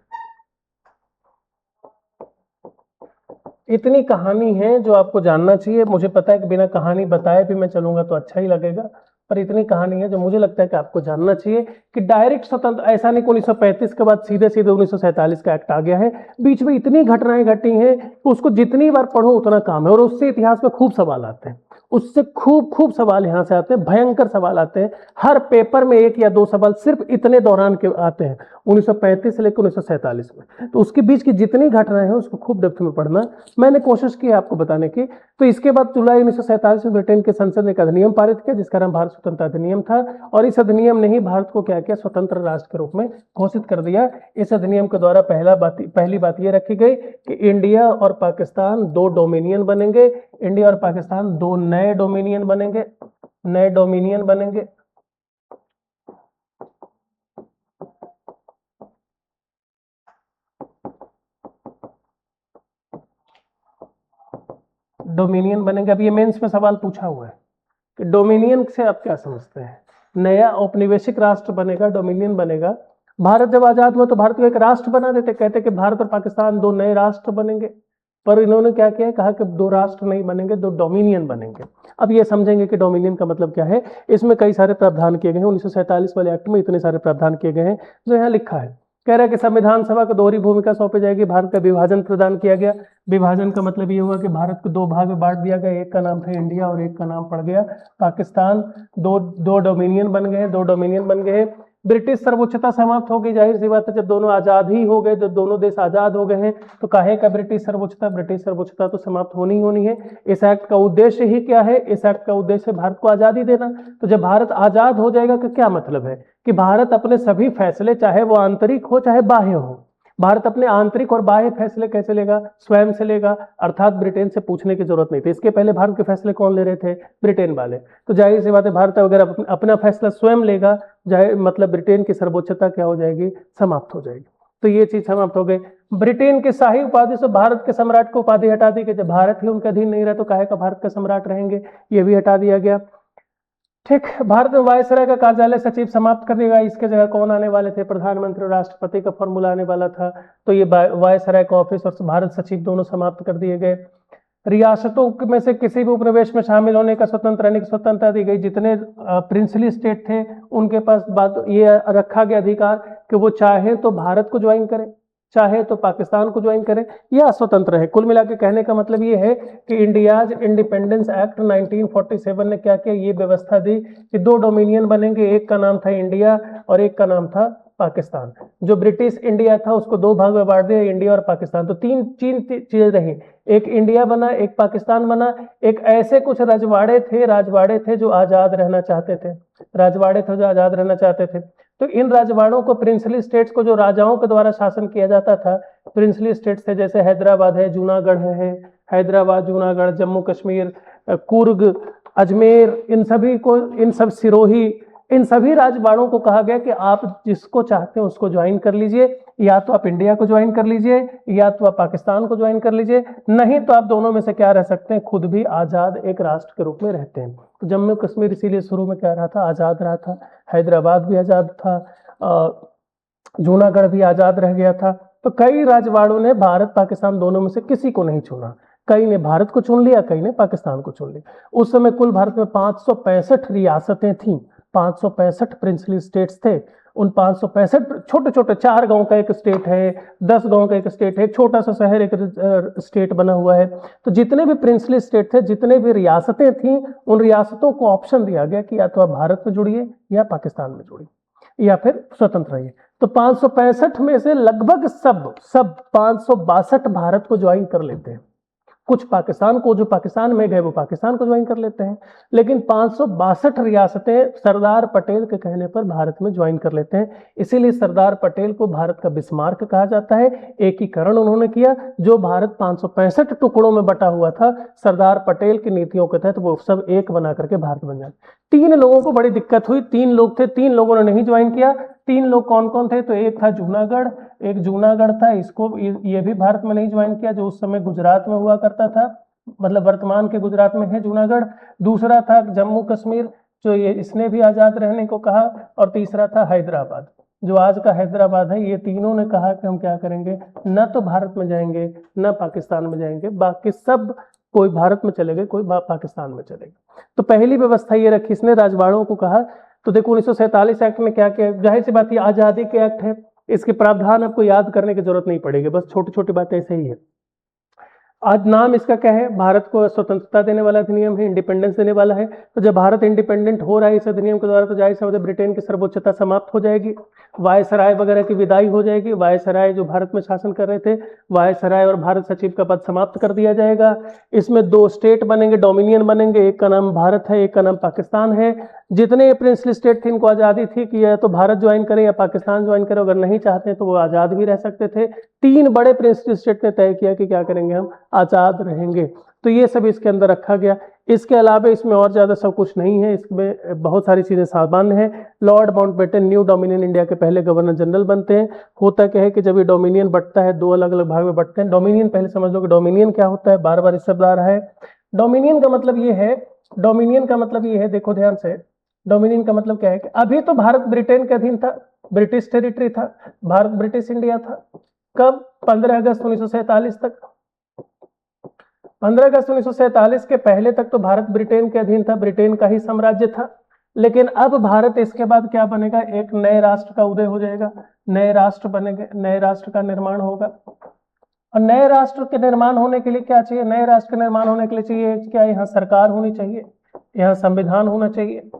इतनी कहानी है जो आपको जानना चाहिए। मुझे पता है कि बिना कहानी बताए भी मैं चलूंगा तो अच्छा ही लगेगा, पर इतनी कहानी है जो मुझे लगता है कि आपको जानना चाहिए कि डायरेक्ट स्वतंत्र ऐसा नहीं कि 1935 के बाद सीधे 1947 का एक्ट आ गया है। बीच में इतनी घटनाएं घटी हैं कि उसको जितनी बार पढ़ो उतना काम है, और उससे इतिहास में खूब सवाल आते हैं, उससे खूब सवाल यहाँ से आते हैं, भयंकर सवाल आते हैं। हर पेपर में 1 या 2 सवाल सिर्फ इतने दौरान के आते हैं, 1935 से लेकर 1947 में। तो उसके बीच की जितनी घटनाएं हैं उसको खूब डेप्थ में पढ़ना, मैंने कोशिश की आपको बताने की। तो इसके बाद जुलाई 1947 में ब्रिटेन के संसद ने एक अधिनियम पारित किया जिसका नाम भारत स्वतंत्रता अधिनियम था, और इस अधिनियम ने ही भारत को क्या किया, स्वतंत्र राष्ट्र के रूप में घोषित कर दिया। इस अधिनियम के द्वारा पहली बात यह रखी गई कि इंडिया और पाकिस्तान 2 डोमिनियन बनेंगे, इंडिया और पाकिस्तान 2 नए डोमिनियन बनेंगे, नए डोमिनियन बनेंगे। डोमिनियन बनेंगे। अब ये मेंस में सवाल पूछा हुआ है कि डोमिनियन से आप क्या समझते हैं? नया औपनिवेशिक राष्ट्र बनेगा, डोमिनियन बनेगा। भारत जब आजाद हुआ तो भारत को एक राष्ट्र बना देते, कहते कि भारत और पाकिस्तान 2 नए राष्ट्र बनेंगे, पर इन्होंने क्या किया, कहा कि 2 राष्ट्र नहीं बनेंगे, 2 डोमिनियन बनेंगे। अब ये समझेंगे कि डोमिनियन का मतलब क्या है। इसमें कई सारे प्रावधान किए गए हैं, 1947 वाले एक्ट में इतने सारे प्रावधान किए गए हैं जो यहाँ लिखा है। कह रहा है कि संविधान सभा को दोहरी भूमिका सौंपी जाएगी, भारत का विभाजन प्रदान किया गया। विभाजन का मतलब ये हुआ कि भारत को 2 भाग में बांट दिया गया, एक का नाम था इंडिया और एक का नाम पड़ गया पाकिस्तान। दो डोमिनियन बन गए, 2 डोमिनियन बन गए। ब्रिटिश सर्वोच्चता समाप्त हो गई, जाहिर सी बात है, जब दोनों आजाद ही हो गए, जब दोनों देश आजाद हो गए हैं तो काहे का ब्रिटिश सर्वोच्चता तो समाप्त होनी ही होनी है। इस एक्ट का उद्देश्य ही क्या है? इस एक्ट का उद्देश्य भारत को आजादी देना। तो जब भारत आजाद हो जाएगा तो क्या मतलब है कि भारत अपने सभी फैसले, चाहे वो आंतरिक हो चाहे बाह्य हो, भारत अपने आंतरिक और बाह्य फैसले कैसे लेगा? स्वयं से लेगा, अर्थात ब्रिटेन से पूछने की जरूरत नहीं थी। इसके पहले भारत के फैसले कौन ले रहे थे? ब्रिटेन वाले। तो जाहिर सी बात है भारत अगर अपना फैसला स्वयं लेगा, मतलब ब्रिटेन की सर्वोच्चता क्या हो जाएगी? समाप्त हो जाएगी। तो ये चीज समाप्त हो गई। ब्रिटेन की शाही उपाधि से भारत के सम्राट को उपाधि हटा दी गई, जब भारत ही उनके अधीन नहीं रहा तो काहे का भारत का सम्राट रहेंगे, ये भी हटा दिया गया। ठीक, भारत में वायसराय का कार्यालय सचिव समाप्त कर दिया गया, इसके जगह कौन आने वाले थे, प्रधानमंत्री और राष्ट्रपति का फॉर्मूला आने वाला था, तो ये वायसराय का ऑफिस और भारत सचिव दोनों समाप्त कर दिए गए। रियासतों में से किसी भी उपनिवेश में शामिल होने का स्वतंत्रता दी गई, जितने प्रिंसली स्टेट थे उनके पास बात ये रखा गया अधिकार कि वो चाहे तो भारत को ज्वाइन करें, चाहे तो पाकिस्तान को ज्वाइन करें, यह स्वतंत्र है। कुल मिला के कहने का मतलब ये है कि इंडियाज इंडिपेंडेंस एक्ट 1947 ने क्या किया, ये व्यवस्था दी कि दो डोमिनियन बनेंगे, एक का नाम था इंडिया और एक का नाम था पाकिस्तान। जो ब्रिटिश इंडिया था उसको दो भाग में बांट दिया, इंडिया और पाकिस्तान। तो तीन चीजें रही, एक इंडिया बना, एक पाकिस्तान बना। एक ऐसे कुछ राजवाड़े थे जो आजाद रहना चाहते थे, तो इन राजवाड़ों को, प्रिंसली स्टेट्स को जो राजाओं के द्वारा शासन किया जाता था, प्रिंसली स्टेट्स थे जैसे हैदराबाद है, जूनागढ़ है, हैदराबाद, जूनागढ़, जम्मू कश्मीर, कुर्ग, अजमेर, इन सब सिरोही, इन सभी राजवाड़ों को कहा गया कि आप जिसको चाहते हैं उसको ज्वाइन कर लीजिए, या तो आप इंडिया को ज्वाइन कर लीजिए या तो आप पाकिस्तान को ज्वाइन कर लीजिए, नहीं तो आप दोनों में से क्या रह सकते हैं, खुद भी आजाद एक राष्ट्र के रूप में रहते हैं। तो जम्मू कश्मीर इसीलिए शुरू में क्या रहा था, आजाद रहा था, हैदराबाद भी आजाद था, जूनागढ़ भी आजाद रह गया था। तो कई राजवाड़ों ने भारत पाकिस्तान दोनों में से किसी को नहीं चुना, कई ने भारत को चुन लिया, कई ने पाकिस्तान को चुन लिया। उस समय कुल भारत में 565 रियासतें थीं, 565 प्रिंसली स्टेट्स थे। उन 565 छोटे छोटे, 4 गांव का एक स्टेट है, 10 गांव का एक स्टेट है, छोटा सा शहर एक स्टेट बना हुआ है। तो जितने भी प्रिंसली स्टेट थे, जितने भी रियासतें थीं, उन रियासतों को ऑप्शन दिया गया कि या तो आप भारत में जुड़िए या पाकिस्तान में जुड़िए या फिर स्वतंत्र रहिए। तो 565 में से लगभग सब 562 भारत को ज्वाइन कर लेते हैं। कुछ पाकिस्तान को, जो पाकिस्तान में गए वो पाकिस्तान को ज्वाइन कर लेते हैं, लेकिन 562 रियासतें सरदार पटेल के कहने पर भारत में ज्वाइन कर लेते हैं। इसीलिए सरदार पटेल को भारत का बिस्मार्क कहा जाता है। एकीकरण उन्होंने किया, जो भारत 565 टुकड़ों में बटा हुआ था, सरदार पटेल की नीतियों के तहत वो सब एक बना करके भारत बन जाए। 3 लोगों को बड़ी दिक्कत हुई, 3 लोग थे, 3 लोगों ने नहीं ज्वाइन किया। 3 लोग कौन कौन थे, तो एक था जूनागढ़, एक जूनागढ़ था, इसको ये भी भारत में नहीं ज्वाइन किया, जो उस समय गुजरात में हुआ करता था, मतलब वर्तमान के गुजरात में है जूनागढ़। दूसरा था जम्मू कश्मीर, जो ये इसने भी आजाद रहने को कहा, और तीसरा था हैदराबाद, जो आज का हैदराबाद है। ये तीनों ने कहा कि हम क्या करेंगे, न तो भारत में जाएंगे न पाकिस्तान में जाएंगे, बाकी सब कोई भारत में चले गए, कोई पाकिस्तान में चलेगा। तो पहली व्यवस्था ये रखी इसने, राजवाड़ों को कहा। तो देखो 1947 एक्ट में क्या किया, जाहिर सी बात, ये आजादी के एक्ट है, इसके प्रावधान आपको याद करने की जरूरत नहीं पड़ेगी, बस छोटी छोटी बातें ऐसे ही है। आज नाम इसका क्या है, भारत को स्वतंत्रता देने वाला अधिनियम है, इंडिपेंडेंस देने वाला है। तो जब भारत इंडिपेंडेंट हो रहा है इस अधिनियम के द्वारा, तो जाहिर सी बात है ब्रिटेन की सर्वोच्चता समाप्त हो जाएगी, वायसराय वगैरह की विदाई हो जाएगी। वायसराय जो भारत में शासन कर रहे थे, वायसराय और भारत सचिव का पद समाप्त कर दिया जाएगा। इसमें 2 स्टेट बनेंगे, डोमिनियन बनेंगे, एक का नाम भारत है, एक का नाम पाकिस्तान है। जितने प्रिंसली स्टेट थे इनको आज़ादी थी कि या तो भारत ज्वाइन करें या पाकिस्तान ज्वाइन करें, अगर नहीं चाहते तो वो आज़ाद भी रह सकते थे। 3 बड़े प्रिंसली स्टेट ने तय किया कि क्या करेंगे, हम आज़ाद रहेंगे। तो ये सब इसके अंदर रखा गया। इसके अलावा इसमें और ज़्यादा सब कुछ नहीं है, इसमें बहुत सारी चीज़ें सामान्य हैं। Lord Mountbatten new dominion India के पहले गवर्नर जनरल बनते हैं। होता क्या है कि जब ये डोमिनियन बंटता है, 2 अलग अलग भाग में बंटते हैं। डोमिनियन पहले समझ लो कि डोमिनियन क्या होता है, बार बार इस शब्द आ रहा है। डोमिनियन का मतलब ये है, देखो ध्यान से, डोमिनियन का मतलब क्या है कि अभी तो भारत ब्रिटेन के अधीन था, ब्रिटिश टेरिटरी था, भारत ब्रिटिश इंडिया था। कब, 15 अगस्त 1947 तक। 15 अगस्त 1947 के पहले तक तो भारत ब्रिटेन के अधीन था, ब्रिटेन का ही साम्राज्य था। लेकिन अब भारत, इसके बाद क्या बनेगा, एक नए राष्ट्र का उदय हो जाएगा, नए राष्ट्र बनेंगे, नए राष्ट्र का निर्माण होगा। और नए राष्ट्र के निर्माण होने के लिए क्या चाहिए, नए राष्ट्र के निर्माण होने के लिए चाहिए क्या, यहाँ सरकार होनी चाहिए, यहाँ संविधान होना चाहिए।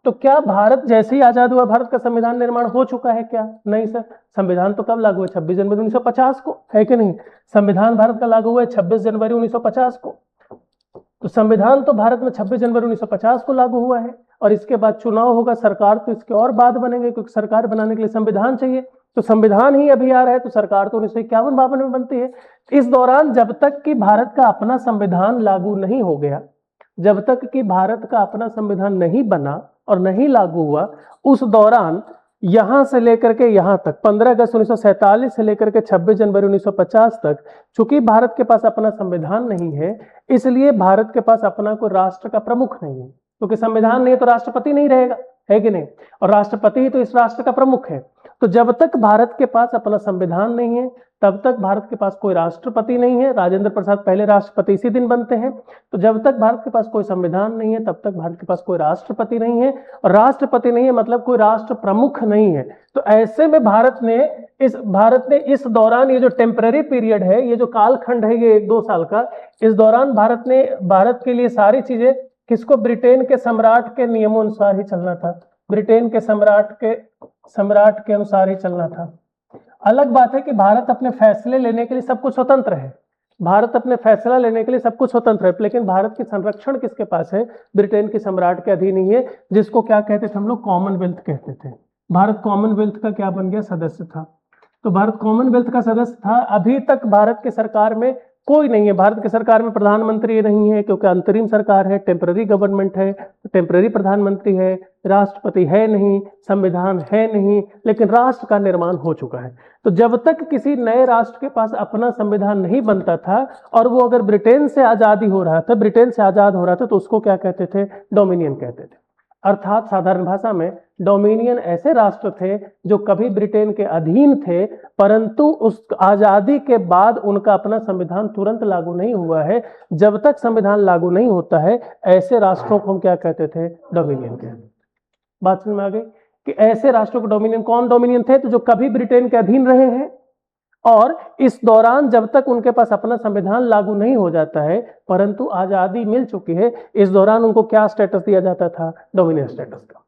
तो क्या भारत जैसे ही आजाद हुआ भारत का संविधान निर्माण हो चुका है क्या, नहीं सर। संविधान तो कब लागू हुआ, 26 जनवरी 1950 को, है कि नहीं। संविधान भारत का लागू हुआ है 26 जनवरी 1950 को। तो संविधान तो भारत में 26 जनवरी 1950 को लागू हुआ है, और इसके बाद चुनाव होगा, सरकार तो इसके और बाद बनेंगे, क्योंकि सरकार बनाने के लिए संविधान चाहिए। तो संविधान ही अभी आ रहा है, तो सरकार तो 1951-52 में बनती है। इस दौरान जब तक कि भारत का अपना संविधान लागू नहीं हो गया, जब तक कि भारत का अपना संविधान नहीं बना और नहीं लागू हुआ, उस दौरान यहां से लेकर के यहां तक 15 अगस्त 1947 से लेकर के 26 जनवरी 1950 तक, चूंकि भारत के पास अपना संविधान नहीं है, इसलिए भारत के पास अपना कोई राष्ट्र का प्रमुख नहीं है, क्योंकि संविधान नहीं है तो राष्ट्रपति नहीं रहेगा, है कि नहीं, और राष्ट्रपति ही तो इस राष्ट्र का प्रमुख है। तो जब तक भारत के पास अपना संविधान नहीं है तब तक भारत के पास कोई राष्ट्रपति नहीं है। राजेंद्र प्रसाद पहले राष्ट्रपति इसी दिन बनते हैं। तो जब तक भारत के पास कोई संविधान नहीं है तब तक भारत के पास कोई राष्ट्रपति नहीं है, और राष्ट्रपति नहीं है मतलब कोई राष्ट्र प्रमुख नहीं है। तो ऐसे में भारत ने इस दौरान, ये जो टेम्पररी पीरियड है, ये जो कालखंड है, ये 1-2 साल का, इस दौरान भारत के लिए सारी चीजें किसको, ब्रिटेन के सम्राट के नियमों अनुसार ही चलना था, ब्रिटेन के सम्राट के अनुसार ही चलना था। अलग बात है कि भारत अपने फैसले लेने के लिए सब कुछ स्वतंत्र है, भारत अपने फैसला लेने के लिए सब कुछ स्वतंत्र है, लेकिन भारत की संरक्षण किसके पास है, ब्रिटेन के सम्राट के अधीन ही है, जिसको क्या कहते थे हम लोग, कॉमनवेल्थ कहते थे। भारत कॉमनवेल्थ का क्या बन गया, सदस्य था। तो भारत कॉमनवेल्थ का सदस्य था। अभी तक भारत के सरकार में कोई नहीं है, भारत की सरकार में प्रधानमंत्री नहीं है, क्योंकि अंतरिम सरकार है, टेम्पररी गवर्नमेंट है, टेम्पररी प्रधानमंत्री है, राष्ट्रपति है नहीं, संविधान है नहीं, लेकिन राष्ट्र का निर्माण हो चुका है। तो जब तक किसी नए राष्ट्र के पास अपना संविधान नहीं बनता था और वो अगर ब्रिटेन से आजाद हो रहा था तो उसको क्या कहते थे, डोमिनियन कहते थे। अर्थात साधारण भाषा में डोमिनियन ऐसे राष्ट्र थे जो कभी ब्रिटेन के अधीन थे, परंतु उस आजादी के बाद उनका अपना संविधान तुरंत लागू नहीं हुआ है। जब तक संविधान लागू नहीं होता है ऐसे राष्ट्रों को हम क्या कहते थे, डोमिनियन कहते थे। बात समझ में आ गई कि ऐसे राष्ट्रों को डोमिनियन, कौन डोमिनियन थे, तो जो कभी ब्रिटेन के अधीन रहे हैं और इस दौरान जब तक उनके पास अपना संविधान लागू नहीं हो जाता है परंतु आजादी मिल चुकी है, इस दौरान उनको क्या स्टेटस दिया जाता था, डोमिनियन स्टेटस का।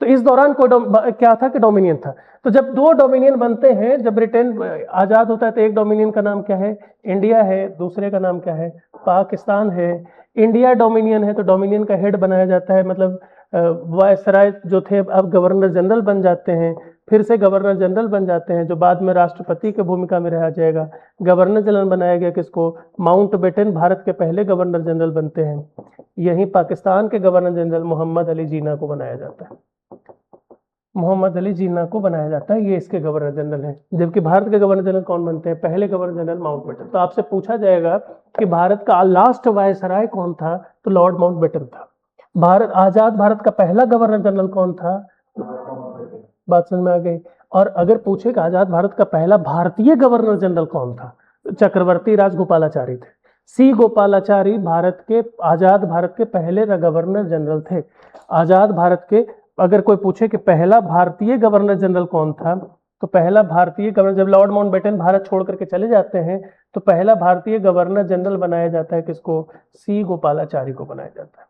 तो इस दौरान कोई क्या था कि डोमिनियन था। तो जब 2 डोमिनियन बनते हैं, जब ब्रिटेन आजाद होता है तो एक डोमिनियन का नाम क्या है, इंडिया है, दूसरे का नाम क्या है, पाकिस्तान है। इंडिया डोमिनियन है तो डोमिनियन का हेड बनाया जाता है, मतलब वायसराय जो थे अब गवर्नर जनरल बन जाते हैं, फिर से गवर्नर जनरल बन जाते हैं, जो बाद में राष्ट्रपति की भूमिका में रहा जाएगा। गवर्नर जनरल बनाया गया किसको, माउंटबेटन भारत के पहले गवर्नर जनरल बनते हैं। यहीं पाकिस्तान के गवर्नर जनरल मोहम्मद अली जिन्ना को बनाया जाता है, मोहम्मद अली जिन्ना को बनाया जाता है, ये इसके गवर्नर जनरल हैं। जबकि भारत के गवर्नर जनरल कौन बनते हैं, पहले गवर्नर जनरल माउंटबेटन। तो आपसे पूछा जाएगा कि भारत का लास्ट वायसराय कौन था, तो लॉर्ड माउंटबेटन था। आजाद भारत का पहला गवर्नर जनरल कौन था, बात समझ में आ गई। और अगर पूछे कि आजाद भारत का पहला भारतीय गवर्नर जनरल कौन था, तो चक्रवर्ती राजगोपालाचारी थे। सी गोपालाचारी आजाद भारत के पहले गवर्नर जनरल थे। आजाद भारत के, अगर कोई पूछे कि पहला भारतीय गवर्नर जनरल कौन था, तो पहला भारतीय गवर्नर, जब लॉर्ड माउंटबेटन भारत छोड़ करके चले जाते हैं तो पहला भारतीय गवर्नर जनरल बनाया जाता है किसको, सी गोपालाचारी को बनाया जाता है,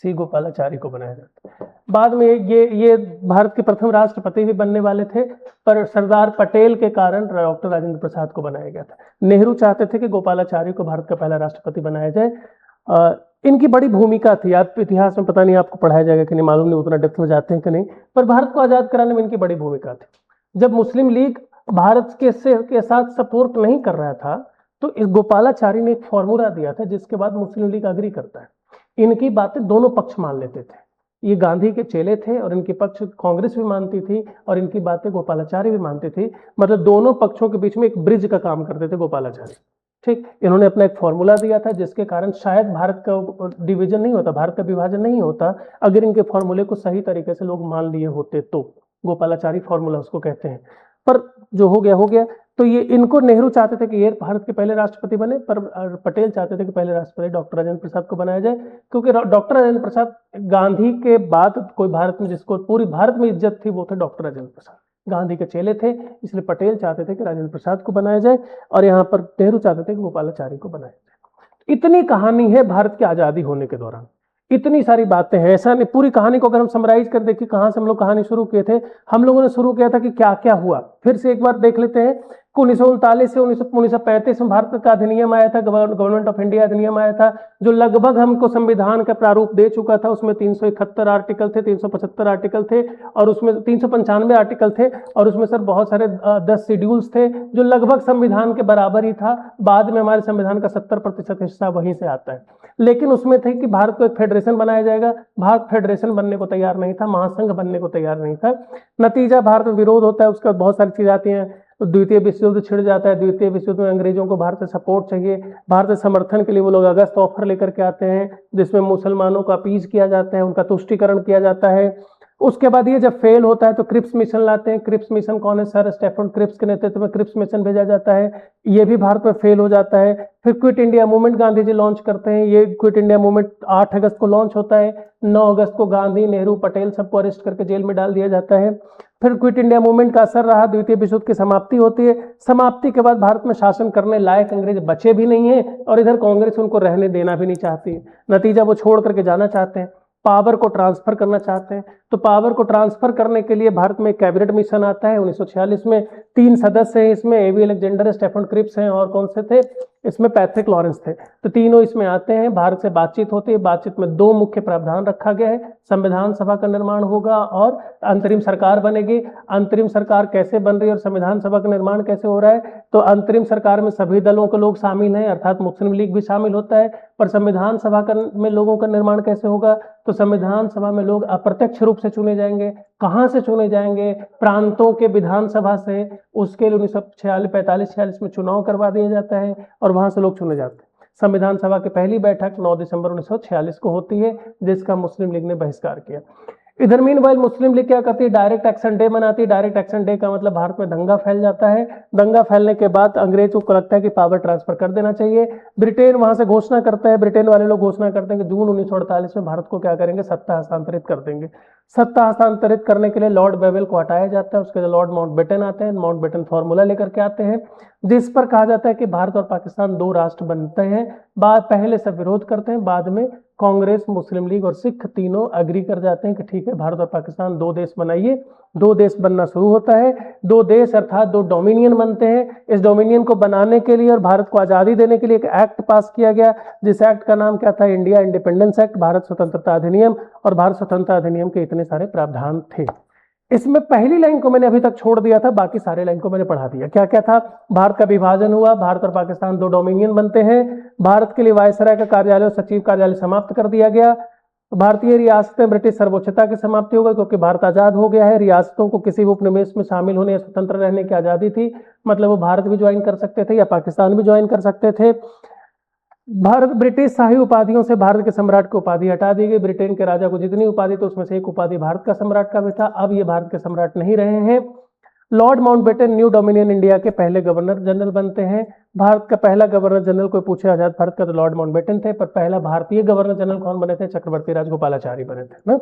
सी गोपालाचारी को बनाया जाता है। बाद में ये भारत के प्रथम राष्ट्रपति भी बनने वाले थे, पर सरदार पटेल के कारण डॉक्टर राजेंद्र प्रसाद को बनाया गया था। नेहरू चाहते थे कि गोपालाचारी को भारत का पहला राष्ट्रपति बनाया जाए। इनकी बड़ी भूमिका थी, आप इतिहास में पता नहीं आपको पढ़ाया जाएगा कि नहीं, मालूम नहीं, उतना डेप्थ में जाते हैं कि नहीं, पर भारत को आजाद कराने में इनकी बड़ी भूमिका थी। जब मुस्लिम लीग भारत के साथ सपोर्ट नहीं कर रहा था तो इस गोपालाचारी ने एक फॉर्मूला दिया था जिसके बाद मुस्लिम लीग अग्री करता है। इनकी बातें दोनों पक्ष मान लेते थे, ये गांधी के चेले थे और इनके पक्ष कांग्रेस भी मानती थी और इनकी बातें गोपालाचारी भी मानती थी, मतलब दोनों पक्षों के बीच में एक ब्रिज का काम करते थे गोपालाचारी। ठीक, इन्होंने अपना एक फॉर्मूला दिया था जिसके कारण शायद भारत का डिवीजन नहीं होता, भारत का विभाजन नहीं होता, अगर इनके फॉर्मूले को सही तरीके से लोग मान लिए होते तो। गोपालाचारी फॉर्मूला उसको कहते हैं, पर जो हो गया हो गया। तो ये इनको नेहरू चाहते थे कि ये भारत के पहले राष्ट्रपति बने, पर पटेल चाहते थे कि पहले राष्ट्रपति डॉक्टर राजेंद्र प्रसाद को बनाया जाए, क्योंकि डॉक्टर राजेंद्र प्रसाद गांधी के बाद कोई भारत में जिसको पूरी भारत में इज्जत थी वो थे डॉक्टर राजेंद्र प्रसाद, गांधी के चेले थे, इसलिए पटेल चाहते थे कि राजेंद्र प्रसाद को बनाया जाए और यहाँ पर नेहरू चाहते थे कि गोपालाचारी को बनाया जाए। इतनी कहानी है भारत की आज़ादी होने के दौरान, इतनी सारी बातें हैं। ऐसा नहीं, पूरी कहानी को अगर हम समराइज कर देखिए कहाँ से हम लोग कहानी शुरू किए थे, हम लोगों ने शुरू किया था कि क्या क्या हुआ। फिर से एक बार देख लेते हैं। 1939 से 1935 में भारत का अधिनियम आया था, गवर्नमेंट ऑफ इंडिया अधिनियम आया था, जो लगभग हमको संविधान का प्रारूप दे चुका था। उसमें 371 आर्टिकल थे, 375 आर्टिकल थे और उसमें 395 आर्टिकल थे और उसमें सर बहुत सारे 10 शेड्यूल्स थे जो लगभग संविधान के बराबर ही था। बाद में हमारे संविधान का 70% हिस्सा वहीं से आता है। लेकिन उसमें थे कि भारत को एक फेडरेशन बनाया जाएगा। भारत फेडरेशन बनने को तैयार नहीं था, महासंघ बनने को तैयार नहीं था। नतीजा भारत में विरोध होता है, उसके बाद बहुत सारी चीजें आती हैं। तो द्वितीय विश्व युद्ध छिड़ जाता है। द्वितीय विश्व युद्ध में अंग्रेजों को भारत से सपोर्ट चाहिए, भारत से समर्थन के लिए वो लोग अगस्त ऑफर लेकर के आते हैं, जिसमें मुसलमानों का अपीज किया जाता है, उनका तुष्टीकरण किया जाता है। उसके बाद ये जब फेल होता है तो क्रिप्स मिशन लाते हैं। क्रिप्स मिशन कौन है? सर स्टेफन क्रिप्स के नेतृत्व में क्रिप्स मिशन भेजा जाता है, ये भी भारत में फेल हो जाता है। फिर quit India movement Gandhi ji launch करते हैं। ये क्विट इंडिया मूवमेंट 8 अगस्त को लॉन्च होता है। 9 अगस्त को गांधी, नेहरू, पटेल सबको अरेस्ट करके जेल में डाल दिया जाता है। फिर क्विट इंडिया मूवमेंट का असर रहा, द्वितीय विश्व युद्ध की समाप्ति होती है। समाप्ति के बाद भारत में शासन करने लायक अंग्रेज बचे भी नहीं है और इधर कांग्रेस उनको रहने देना भी नहीं चाहती है। नतीजा वो छोड़ करके जाना चाहते हैं, पावर को ट्रांसफर करना चाहते हैं। तो पावर को ट्रांसफर करने के लिए भारत में एक कैबिनेट मिशन आता है 1946 में। 3 सदस्य हैं इसमें, एवी अलेक्जेंडर, स्टेफन क्रिप्स हैं और कौन से थे इसमें? पैट्रिक लॉरेंस थे। तो तीनों इसमें आते हैं, भारत से बातचीत होती है। बातचीत में 2 मुख्य प्रावधान रखा गया है, संविधान सभा का निर्माण होगा और अंतरिम सरकार बनेगी। अंतरिम सरकार कैसे बन रही है और संविधान सभा का निर्माण कैसे हो रहा है? तो अंतरिम सरकार में सभी दलों के लोग शामिल हैं, अर्थात मुस्लिम लीग भी शामिल होता है। पर संविधान सभा में लोगों का निर्माण कैसे होगा? तो संविधान सभा में लोग अप्रत्यक्ष रूप से चुने जाएंगे। कहां से चुने जाएंगे? प्रांतों के विधानसभा से। उसके लिए 1945-46 में चुनाव करवा दिया जाता है और वहां से लोग चुने जाते हैं। संविधान सभा की पहली बैठक 9 दिसंबर 1946 को होती है, जिसका मुस्लिम लीग ने बहिष्कार किया। इधर मीनवाइल मुस्लिम लीग क्या करती है? डायरेक्ट एक्शन डे मनाती है। डायरेक्ट एक्शन डे का मतलब भारत में दंगा फैल जाता है। दंगा फैलने के बाद अंग्रेजों को लगता है कि पावर ट्रांसफर कर देना चाहिए। ब्रिटेन वहां से घोषणा करता है, ब्रिटेन वाले लोग घोषणा करते हैं कि जून 1948 में भारत को क्या करेंगे? सत्ता हस्तांतरित कर देंगे। सत्ता हस्तांतरित करने के लिए लॉर्ड बेवेल को हटाया जाता है। उसके लिए लॉर्ड माउंटबेटन आते हैं, माउंटबेटन फॉर्मूला लेकर के आते हैं, जिस पर कहा जाता है कि भारत और पाकिस्तान 2 राष्ट्र बनते हैं। पहले सब विरोध करते हैं, बाद में कांग्रेस, मुस्लिम लीग और सिख तीनों अग्री कर जाते हैं कि ठीक है, भारत और पाकिस्तान 2 देश बनाइए। 2 देश बनना शुरू होता है। 2 देश अर्थात 2 डोमिनियन बनते हैं। इस डोमिनियन को बनाने के लिए और भारत को आजादी देने के लिए एक एक्ट पास किया गया, जिस एक्ट का नाम क्या था? इंडिया इंडिपेंडेंस एक्ट, भारत स्वतंत्रता अधिनियम। और भारत स्वतंत्रता अधिनियम के इतने सारे प्रावधान थे। इसमें पहली लाइन को मैंने अभी तक छोड़ दिया था, बाकी सारे लाइन को मैंने पढ़ा दिया। क्या क्या था? भारत का विभाजन हुआ, भारत और पाकिस्तान 2 डोमिनियन बनते हैं। भारत के लिए वायसराय का कार्यालय और सचिव कार्यालय समाप्त कर दिया गया। भारतीय रियासतें ब्रिटिश सर्वोच्चता की समाप्ति हो गई, क्योंकि भारत आजाद हो गया है। रियासतों को किसी भी उपनिवेश में शामिल होने या स्वतंत्र रहने की आजादी थी, मतलब वो भारत भी ज्वाइन कर सकते थे या पाकिस्तान भी ज्वाइन कर सकते थे। भारत ब्रिटिश शाही उपाधियों से भारत के सम्राट की उपाधि हटा दी गई। ब्रिटेन के राजा को जितनी उपाधि तो उसमें से एक उपाधि भारत का सम्राट का भी था। अब ये भारत के सम्राट नहीं रहे हैं। Lord Mountbatten new dominion India के पहले गवर्नर जनरल बनते हैं। भारत का पहला गवर्नर जनरल कोई पूछे आजाद भारत का तो लॉर्ड माउंटबेटन थे, पर पहला भारतीय गवर्नर जनरल कौन बने थे? चक्रवर्ती राजगोपालाचारी बने थे ना।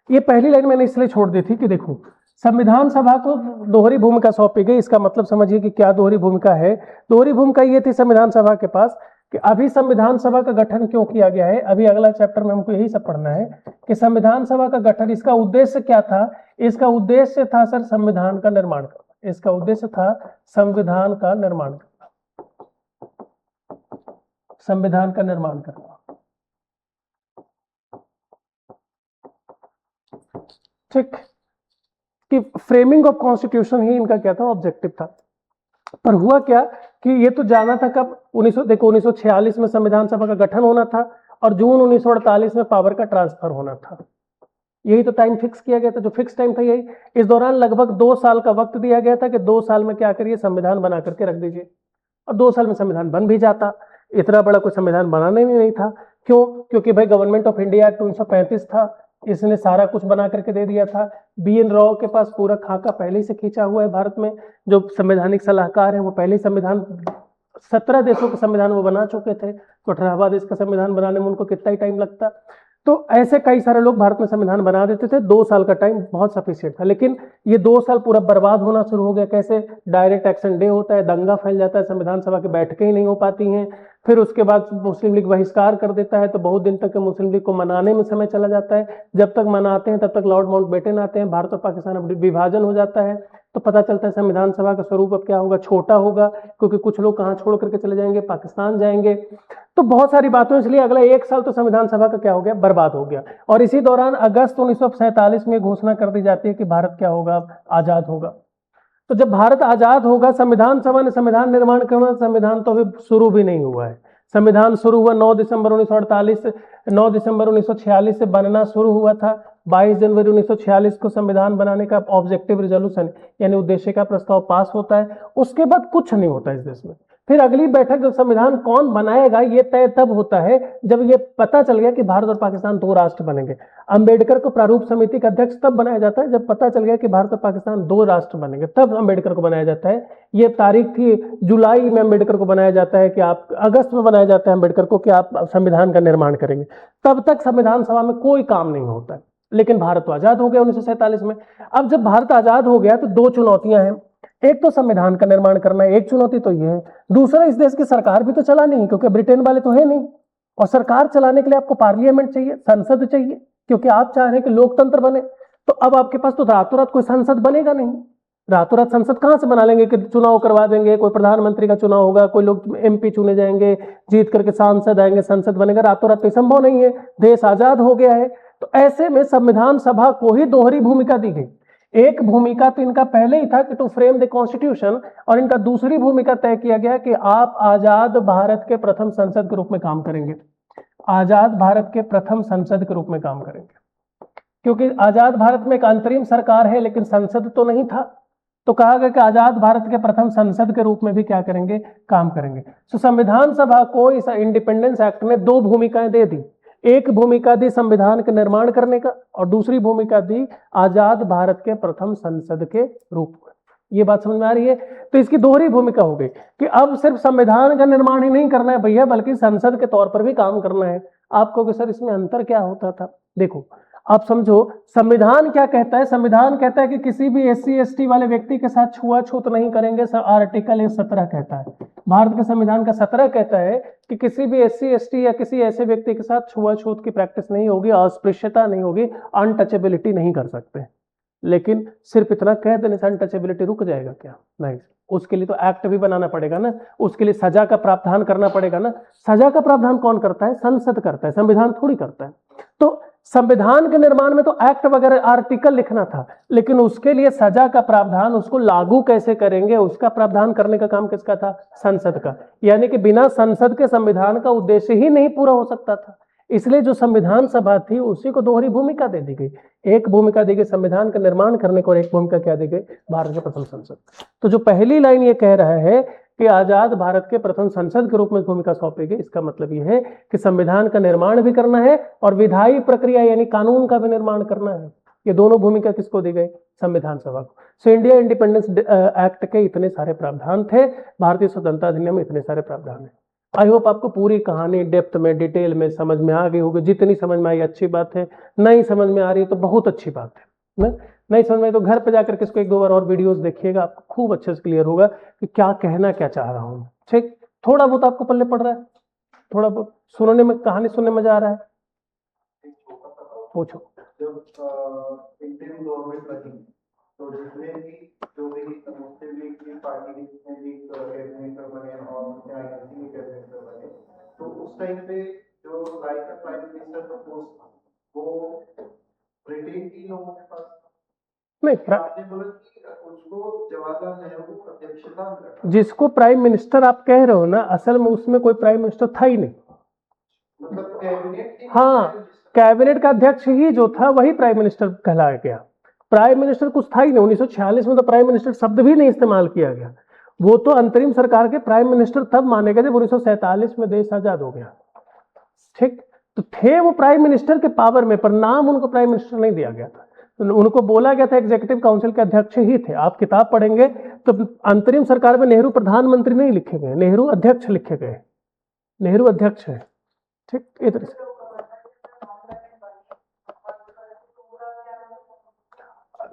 ये पहली लाइन मैंने इसलिए छोड़ दी थी कि देखो, संविधान सभा को दोहरी भूमिका सौंपी गई। इसका मतलब समझिए कि क्या दोहरी भूमिका है। दोहरी भूमिका ये थी संविधान सभा के पास कि अभी संविधान सभा का गठन क्यों किया गया है। अभी अगला चैप्टर में हमको यही सब पढ़ना है कि संविधान सभा का गठन, इसका उद्देश्य क्या था। इसका उद्देश्य था सर संविधान का निर्माण करना। इसका उद्देश्य था संविधान का निर्माण करना, संविधान का निर्माण करना। ठीक, कि फ्रेमिंग ऑफ कॉन्स्टिट्यूशन ही इनका क्या था? ऑब्जेक्टिव था। पर हुआ क्या कि ये तो जाना था कब? 1946 में संविधान सभा का गठन होना था और जून 1948 में पावर का ट्रांसफर होना था। यही तो टाइम फिक्स किया गया था, जो फिक्स टाइम था यही। इस दौरान लगभग 2 साल का वक्त दिया गया था कि 2 साल में क्या करिए, संविधान बना करके रख दीजिए। और 2 साल में संविधान बन भी जाता। इतना बड़ा कोई संविधान बनाना ही नहीं था। क्यों? क्योंकि भाई गवर्नमेंट ऑफ इंडिया एक्ट 1935 था, इसने सारा कुछ बना करके दे दिया था। BN राव के पास पूरा खाका पहले से खींचा हुआ है। भारत में जो संवैधानिक सलाहकार हैं वो पहले संविधान 17 देशों के संविधान वो बना चुके थे। तो 18वां देश का संविधान बनाने में उनको कितना ही टाइम लगता। तो ऐसे कई सारे लोग भारत में संविधान बना देते थे। 2 साल का टाइम बहुत सफिशिएंट था। लेकिन ये 2 साल पूरा बर्बाद होना शुरू हो गया। कैसे? डायरेक्ट एक्शन डे होता है, दंगा फैल जाता है, संविधान सभा की बैठकें ही नहीं हो पाती हैं। फिर उसके बाद मुस्लिम लीग बहिष्कार कर देता है, तो बहुत दिन तक मुस्लिम लीग को मनाने में समय चला जाता है। जब तक मनाते हैं तब तक लॉर्ड माउंटबेटन आते हैं। भारत और पाकिस्तान अब विभाजन हो जाता है। तो पता चलता है संविधान सभा का स्वरूप अब क्या होगा? छोटा होगा, क्योंकि कुछ लोग कहाँ छोड़ करके चले जाएंगे? पाकिस्तान जाएंगे। तो बहुत सारी बातों, इसलिए अगला 1 साल तो संविधान सभा का क्या हो गया? बर्बाद हो गया। और इसी दौरान अगस्त 1947 में घोषणा कर दी जाती है कि भारत क्या होगा? आजाद होगा। तो जब भारत आजाद होगा, संविधान सभा ने संविधान निर्माण करना, संविधान तो अभी शुरू भी नहीं हुआ है। संविधान शुरू हुआ 9 दिसंबर 1948 9 दिसंबर 1946 से बनना शुरू हुआ था। 22 जनवरी 1946 को संविधान बनाने का ऑब्जेक्टिव रिजोल्यूशन यानी उद्देश्य का प्रस्ताव पास होता है। उसके बाद कुछ नहीं होता इस देश में। फिर अगली बैठक जब संविधान कौन बनाएगा ये तय तब होता है जब ये पता चल गया कि भारत और पाकिस्तान 2 राष्ट्र बनेंगे। अंबेडकर को प्रारूप समिति का अध्यक्ष तब बनाया जाता है जब पता चल गया कि भारत और पाकिस्तान 2 राष्ट्र बनेंगे, तब अंबेडकर को बनाया जाता है। ये तारीख थी जुलाई में अंबेडकर को बनाया जाता है कि आप अगस्त में बनाया जाता है अंबेडकर को कि आप संविधान का निर्माण करेंगे। तब तक संविधान सभा में कोई काम नहीं होता है। लेकिन भारत तो आजाद हो गया 1947 में। अब जब भारत आजाद हो गया तो 2 चुनौतियां हैं। एक तो संविधान का निर्माण करना है, एक चुनौती तो ये है। दूसरा, इस देश की सरकार भी तो चलानी है क्योंकि ब्रिटेन वाले तो है नहीं, और सरकार चलाने के लिए आपको पार्लियामेंट चाहिए, संसद चाहिए, क्योंकि आप चाह रहे हैं कि लोकतंत्र बने। तो अब आपके पास तो रातों रात कोई संसद बनेगा नहीं। रातों रात संसद कहां से बना लेंगे कि चुनाव करवा देंगे, कोई प्रधानमंत्री का चुनाव होगा, कोई लोग एमपी चुने जाएंगे, जीत करके सांसद आएंगे, संसद बनेगा। रातों रात तो संभव नहीं है, देश आजाद हो गया है। तो ऐसे में संविधान सभा को ही दोहरी भूमिका दी गई। एक भूमिका तो इनका पहले ही था कि टू फ्रेम द कॉन्स्टिट्यूशन, और इनका दूसरी भूमिका तय किया गया कि आप आजाद भारत के प्रथम संसद के रूप में काम करेंगे। आजाद भारत के प्रथम संसद के रूप में काम करेंगे, क्योंकि आजाद भारत में एक अंतरिम सरकार है लेकिन संसद तो नहीं था। तो कहा गया कि आजाद भारत के प्रथम संसद के रूप में भी क्या करेंगे, काम करेंगे। तो संविधान सभा को इस इंडिपेंडेंस एक्ट में 2 भूमिकाएं दे दी। एक भूमिका दी संविधान के निर्माण करने का, और दूसरी भूमिका दी आजाद भारत के प्रथम संसद के रूप में। ये बात समझ में आ रही है? तो इसकी दोहरी भूमिका हो गई कि अब सिर्फ संविधान का निर्माण ही नहीं करना है भैया, बल्कि संसद के तौर पर भी काम करना है। आपको कि सर इसमें अंतर क्या होता था? देखो, आप समझो संविधान क्या कहता है। संविधान कहता है कि किसी भी SC ST वाले व्यक्ति के साथ छुआछूत नहीं करेंगे। आर्टिकल 17 कहता है, भारत के संविधान का 17 कहता है कि किसी भी SC ST या किसी ऐसे व्यक्ति के साथ छुआछूत की प्रैक्टिस नहीं होगी, अस्पृश्यता नहीं होगी, अनटचेबिलिटी नहीं कर सकते। लेकिन सिर्फ इतना कह देने से अनटचेबिलिटी रुक जाएगा क्या? नहीं, उसके लिए तो एक्ट भी बनाना पड़ेगा ना, उसके लिए सजा का प्रावधान करना पड़ेगा ना। सजा का प्रावधान कौन करता है? संसद करता है, संविधान थोड़ी करता है। तो संविधान के निर्माण में तो एक्ट वगैरह आर्टिकल लिखना था, लेकिन उसके लिए सजा का प्रावधान, उसको लागू कैसे करेंगे, उसका प्रावधान करने का काम किसका था? संसद का। यानी कि बिना संसद के संविधान का उद्देश्य ही नहीं पूरा हो सकता था। इसलिए जो संविधान सभा थी उसी को दोहरी भूमिका दे दी गई। एक भूमिका दी गई संविधान का निर्माण करने को, और एक भूमिका क्या दी गई? भारत के प्रथम संसद। तो जो पहली लाइन ये कह रहा है कि आजाद भारत के प्रथम संसद के रूप में भूमिका सौंपी गई, इसका मतलब यह है कि संविधान का निर्माण भी करना है और विधायी प्रक्रिया यानी कानून का भी निर्माण करना है। ये दोनों भूमिका किसको दी गई? संविधान सभा को। सो इंडिया इंडिपेंडेंस एक्ट के इतने सारे प्रावधान थे, भारतीय स्वतंत्रता अधिनियम में इतने सारे प्रावधान है। आई होप आपको पूरी कहानी डेप्थ में, डिटेल में समझ में आ गई होगी। जितनी समझ में आई अच्छी बात है, नहीं समझ में आ रही तो बहुत अच्छी बात है ना। नहीं समझ में तो घर पे जाकर के इसको 1-2 बार और वीडियोस देखिएगा, आपको खूब अच्छे से क्लियर होगा कि क्या कहना क्या चाह रहा हूँ। ठीक, थोड़ा बहुत आपको पल्ले पड़ रहा है, थोड़ा बहुत सुनने में, कहानी सुनने में मजा आ रहा है? पूछो। जब इंडियन गवर्नमेंट बनी तो जिसमें भी जो भी मुस्लिम लीग की पार्टी जिसमें भी कैबिनेट बने और आईएनसी के कैबिनेट बने, तो उस टाइम पे जो प्राइम मिनिस्टर का पोस्ट था वो ब्रिटेन की लोगों के पास नहीं, आपने बोला कि उसको जवाहरलाल नेहरू अध्यक्षता में रखा। जिसको प्राइम मिनिस्टर आप कह रहे हो ना, असल में उसमें कोई प्राइम मिनिस्टर था ही नहीं। मतलब कैबिनेट, हाँ, कैबिनेट का अध्यक्ष ही जो था वही प्राइम मिनिस्टर कहलाया गया। प्राइम मिनिस्टर कुछ था ही नहीं। 1946 में तो प्राइम मिनिस्टर शब्द भी नहीं इस्तेमाल किया गया। वो तो अंतरिम सरकार के प्राइम मिनिस्टर तब माने गए जब 1947 में देश आजाद हो गया। ठीक, तो थे वो प्राइम मिनिस्टर के पावर में, पर नाम उनको प्राइम मिनिस्टर नहीं दिया गया था। उनको बोला गया था एग्जीक्यूटिव काउंसिल के अध्यक्ष ही थे। आप किताब पढ़ेंगे तो अंतरिम सरकार में नेहरू प्रधानमंत्री नहीं लिखे गए, नेहरू अध्यक्ष लिखे गए। नेहरू अध्यक्ष है। ठीक, इस तरह से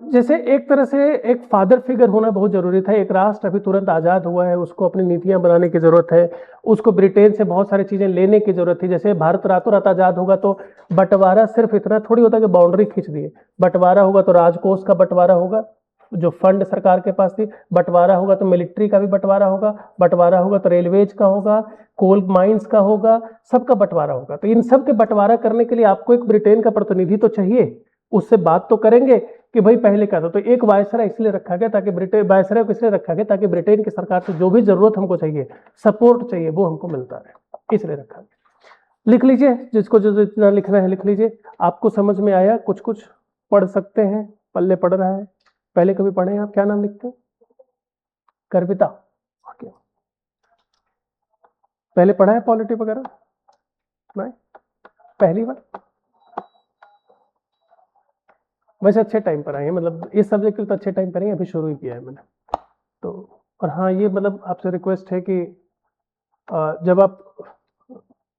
जैसे एक तरह से एक फादर फिगर होना बहुत जरूरी था। एक राष्ट्र अभी तुरंत आजाद हुआ है, उसको अपनी नीतियां बनाने की जरूरत है, उसको ब्रिटेन से बहुत सारी चीजें लेने की जरूरत थी। जैसे भारत रातों रात आजाद होगा तो बंटवारा सिर्फ इतना थोड़ी होता कि बाउंड्री खींच दिए। बंटवारा होगा तो राजकोष का बंटवारा होगा, जो फंड सरकार के पास थी। बंटवारा होगा तो मिलिट्री का भी बंटवारा होगा, बंटवारा होगा तो रेलवेज का होगा, कोल माइंस का होगा, सबका बंटवारा होगा। तो इन सब के बंटवारा करने के लिए आपको एक ब्रिटेन का प्रतिनिधि तो चाहिए। उससे बात तो करेंगे कि भाई पहले क्या था, तो एक वायसराय इसलिए रखा गया ताकि ब्रिटेन, वायसराय को इसलिए रखा गया ताकि ब्रिटेन की सरकार से जो भी जरूरत हमको चाहिए, सपोर्ट चाहिए, वो हमको मिलता रहे, इसलिए रखा गया। लिख लीजिए, जिसको जो जितना लिखना है लिख लीजिए। आपको समझ में आया? कुछ कुछ पढ़ सकते हैं, पल्ले पढ़ रहा है, पहले कभी पढ़े हैं आप? क्या नाम लिखते हैं? कर्विता। ओके। पहले पढ़ा है पॉलिटी वगैरह? नहीं, पहली बार? वैसे अच्छे टाइम पर आए हैं, मतलब इस सब्जेक्ट के लिए तो अच्छे टाइम पर आए हैं, अभी शुरू ही किया है मैंने तो। और हाँ, ये मतलब आपसे रिक्वेस्ट है कि जब आप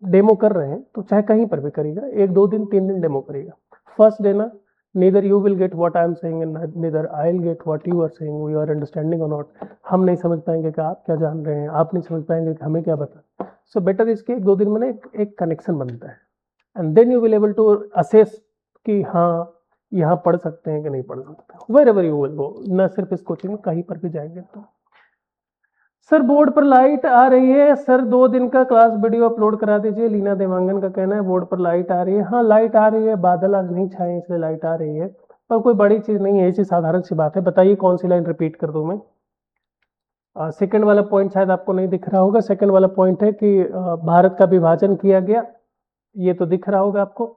डेमो कर रहे हैं तो चाहे कहीं पर भी करिएगा, 1 2 दिन 3 दिन डेमो करिएगा। फर्स्ट डे ना, neither you will get what I am saying and neither I'll get what you are saying, we are understanding or not। हम नहीं समझ पाएंगे कि आप क्या जान रहे हैं, आप नहीं समझ पाएंगे कि हमें क्या पता। सो बेटर इसके 1 2 दिन में ना एक कनेक्शन बनता है, and then you will able to assess कि हाँ यहाँ पढ़ सकते हैं कि नहीं पढ़ सकते। Wherever you will go, न सिर्फ इस कोचिंग में, कहीं पर भी जाएंगे तो। सर बोर्ड पर लाइट आ रही है, सर 2 दिन का क्लास वीडियो अपलोड करा दीजिए, लीना देवांगन का कहना है बोर्ड पर लाइट आ रही है। हाँ लाइट आ रही है, बादल आज नहीं छाए इसलिए लाइट आ रही है, पर कोई बड़ी चीज नहीं है, ऐसी साधारण सी बात है। बताइए कौन सी लाइन रिपीट कर दूं मैं? सेकंड वाला पॉइंट शायद आपको नहीं दिख रहा होगा। सेकंड वाला पॉइंट है कि भारत का विभाजन किया गया, ये तो दिख रहा होगा आपको।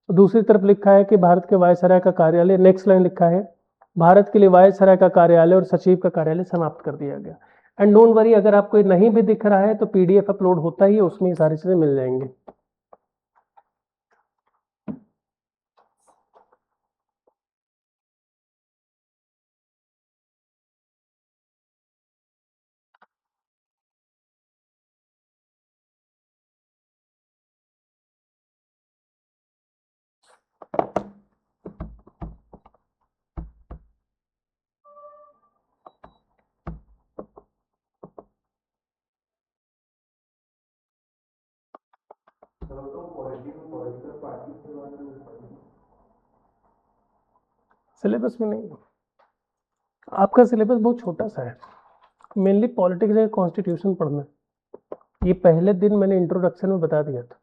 दूसरी तरफ लिखा है कि भारत के वायसराय का कार्यालय, नेक्स्ट लाइन लिखा है भारत के लिए वायसराय का कार्यालय और सचिव का कार्यालय समाप्त कर दिया गया। एंड डोंट वरी, अगर आपको ये नहीं भी दिख रहा है तो पीडीएफ अपलोड होता ही है, उसमें ये सारी चीजें मिल जाएंगी। तो पॉलिटिकल पार्टी के बारे में सिलेबस में नहीं, आपका सिलेबस बहुत छोटा सा है, मेनली पॉलिटिक्स या कॉन्स्टिट्यूशन पढ़ना है। ये पहले दिन मैंने इंट्रोडक्शन में बता दिया था।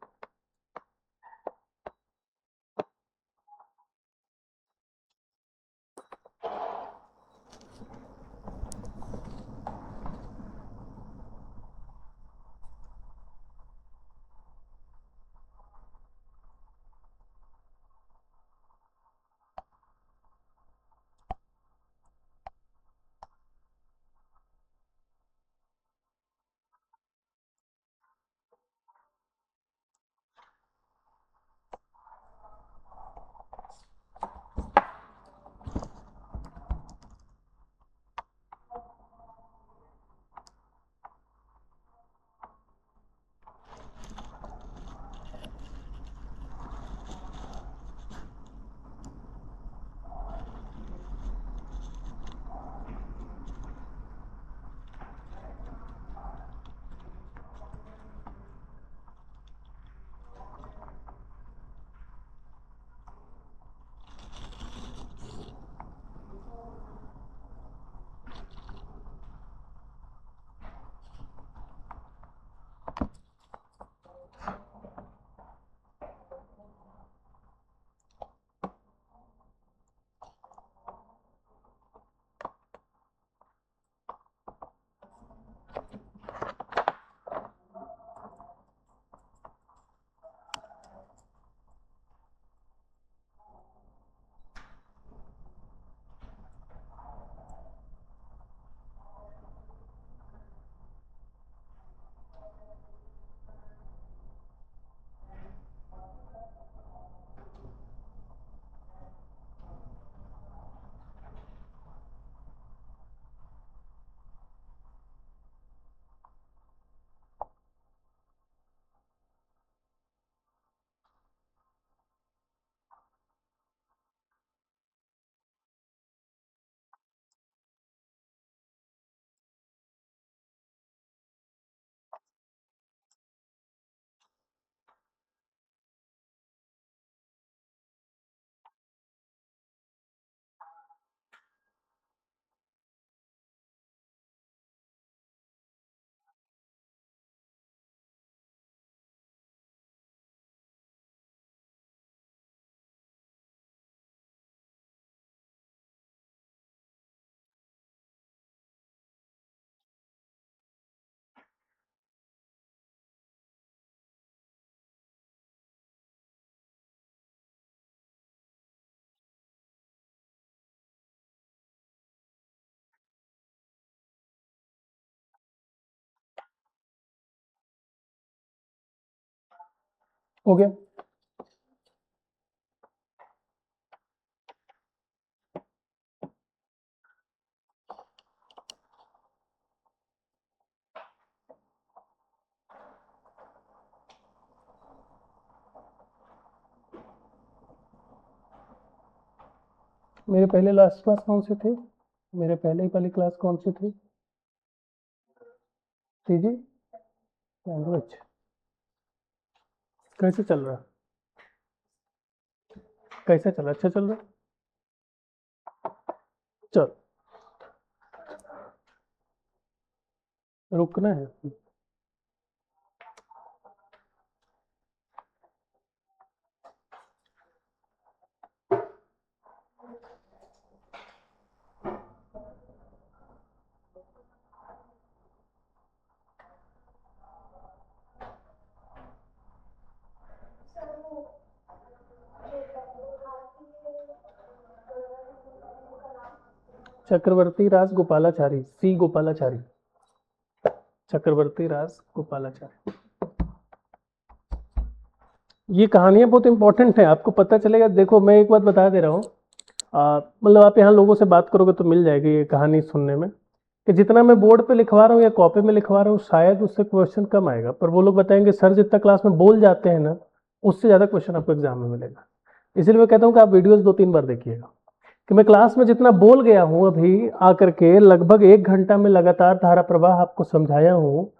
हो गया। मेरे पहले लास्ट क्लास कौन से थे? मेरे पहले वाली क्लास कौन सी थी? जी लैंग्वेज कैसे चल रहा? कैसे चल रहा? अच्छा चल रहा? चल, रुकना है। चक्रवर्ती राज गोपालाचारी, सी गोपालाचारी, चक्रवर्ती राज गोपालाचारी। ये कहानियां बहुत इंपॉर्टेंट है, आपको पता चलेगा। देखो मैं एक बात बता दे रहा हूँ, मतलब आप यहाँ लोगों से बात करोगे तो मिल जाएगी ये कहानी सुनने में, कि जितना मैं बोर्ड पे लिखवा रहा हूँ या कॉपी में लिखवा रहा हूँ शायद उससे क्वेश्चन कम आएगा, पर वो लोग बताएंगे सर जितना क्लास में बोल जाते हैं ना उससे ज़्यादा क्वेश्चन आपको एग्जाम में मिलेगा। इसलिए मैं कहता हूँ कि आप वीडियोस 2-3 बार देखिएगा, कि मैं क्लास में जितना बोल गया हूँ अभी आकर के लगभग 1 घंटा में लगातार धारा प्रवाह आपको समझाया हूँ,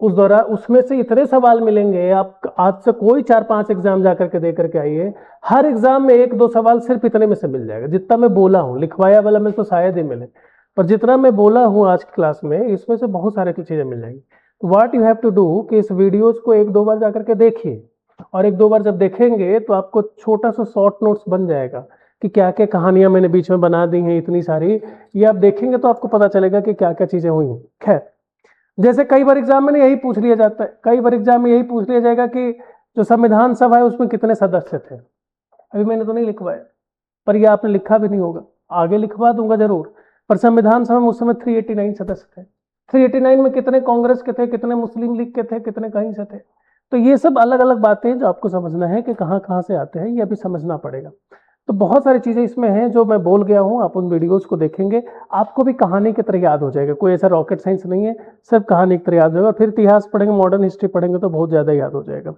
उस दौरान उसमें से इतने सवाल मिलेंगे। आप आज से कोई 4-5 एग्जाम जाकर के दे करके आइए, हर एग्जाम में 1-2 सवाल सिर्फ इतने में से मिल जाएगा जितना मैं बोला हूँ। लिखवाया वाला में तो शायद ही मिले, पर जितना मैं बोला हूँ आज की क्लास में इसमें से बहुत सारी चीजें मिल जाएंगी। तो what you have to do कि इस वीडियोज को 1-2 बार जाकर के देखिए, और 1-2 बार जब देखेंगे तो आपको छोटा सा शॉर्ट नोट्स बन जाएगा कि क्या क्या कहानियां मैंने बीच में बना दी हैं इतनी सारी। ये आप देखेंगे तो आपको पता चलेगा कि क्या क्या चीजें हुई हैं। खैर, जैसे कई बार एग्जाम में यही पूछ लिया जाता है, कई बार एग्जाम में यही पूछ लिया जाएगा कि जो संविधान सभा है उसमें कितने सदस्य थे। अभी मैंने तो नहीं लिखवाया, पर ये आपने लिखा भी नहीं होगा, आगे लिखवा दूंगा जरूर। पर संविधान सभा में उस समय 389 सदस्य थे। 389 में कितने कांग्रेस के थे, कितने मुस्लिम लीग के थे, कितने कहीं से थे। तो ये सब अलग अलग बातें हैं जो आपको समझना है कि कहाँ कहाँ से आते हैं, ये अभी समझना पड़ेगा। तो बहुत सारी चीजें इसमें हैं जो मैं बोल गया हूँ, आप उन वीडियोस को देखेंगे आपको भी कहानी की तरह याद हो जाएगा। कोई ऐसा रॉकेट साइंस नहीं है, सब कहानी की तरह याद होगा। फिर इतिहास पढ़ेंगे, मॉडर्न हिस्ट्री पढ़ेंगे तो बहुत ज्यादा याद हो जाएगा।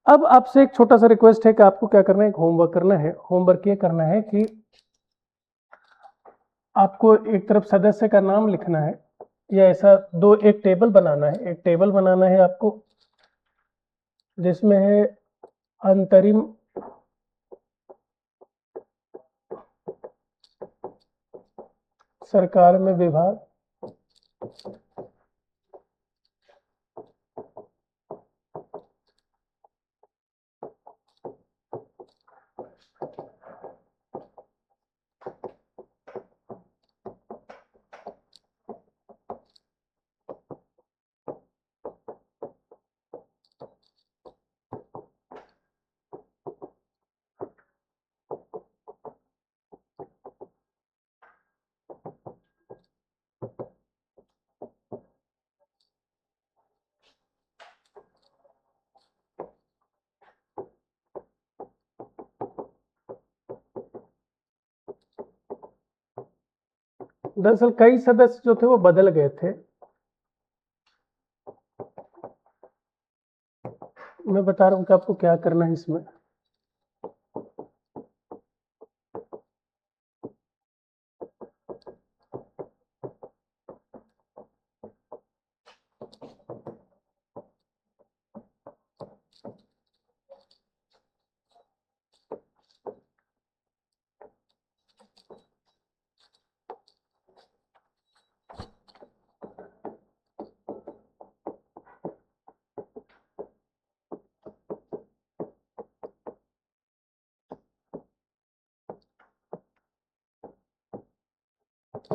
अब आपसे एक छोटा सा रिक्वेस्ट है कि आपको क्या करना है, होमवर्क करना है। होमवर्क ये करना है कि आपको एक तरफ सदस्य का नाम लिखना है, या ऐसा एक टेबल बनाना है। एक टेबल बनाना है आपको जिसमें है अंतरिम सरकार में विभाग, 'दरअसल कई सदस्य जो थे वो बदल गए थे। मैं बता रहा हूँ कि आपको क्या करना है इसमें।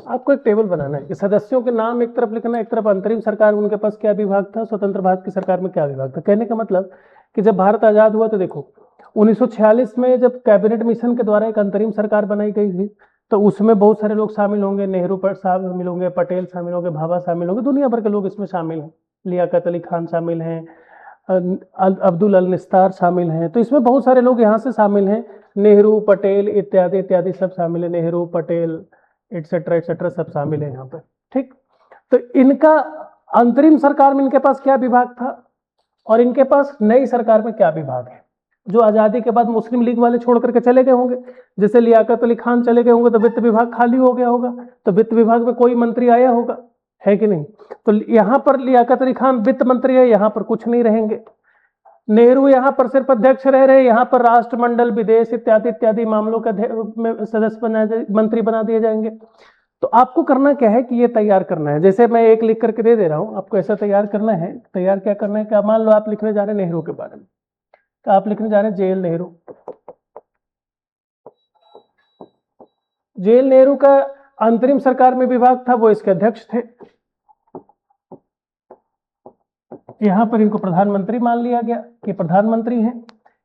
आपको एक टेबल बनाना है कि सदस्यों के नाम एक तरफ लिखना है, एक तरफ अंतरिम सरकार उनके पास क्या विभाग था, स्वतंत्र भारत की सरकार में क्या विभाग था। कहने का मतलब कि जब भारत आजाद हुआ तो देखो 1946 में जब कैबिनेट मिशन के द्वारा एक अंतरिम सरकार बनाई गई थी, तो उसमें बहुत सारे लोग शामिल होंगे, नेहरू पर शामिल होंगे, पटेल शामिल होंगे, भाभा शामिल होंगे, दुनिया भर के लोग इसमें शामिल हैं। लियाकत अली खान शामिल हैं, अब्दुल अल निस्तार शामिल हैं। तो इसमें बहुत सारे लोग यहाँ से शामिल हैं, नेहरू, पटेल इत्यादि इत्यादि सब शामिल है, नेहरू, पटेल एटसेट्रा सब शामिल है यहाँ पर। ठीक, तो इनका अंतरिम सरकार में इनके पास क्या विभाग था और इनके पास नई सरकार में क्या विभाग है। जो आज़ादी के बाद मुस्लिम लीग वाले छोड़ करके चले गए होंगे, जैसे लियाकत अली खान चले गए होंगे तो वित्त विभाग खाली हो गया होगा, तो वित्त विभाग में कोई मंत्री आया होगा, है कि नहीं। तो यहाँ पर लियाकत अली खान वित्त मंत्री है, यहाँ पर कुछ नहीं रहेंगे। नेहरू यहाँ पर सिर्फ अध्यक्ष रह रहे, यहाँ पर राष्ट्रमंडल, विदेश इत्यादि इत्यादि मामलों का सदस्य मंत्री बना दिए जाएंगे। तो आपको करना क्या है कि ये तैयार करना है, जैसे मैं एक लिख करके दे रहा हूं, आपको ऐसा तैयार करना है। तैयार क्या करना है, क्या मान लो आप लिखने जा रहे हैं नेहरू के बारे में, तो आप लिखने जा रहे हैं जेएल नेहरू। जेएल नेहरू का अंतरिम सरकार में विभाग था, वो इसके अध्यक्ष थे। यहां पर इनको प्रधानमंत्री मान लिया गया कि प्रधानमंत्री हैं।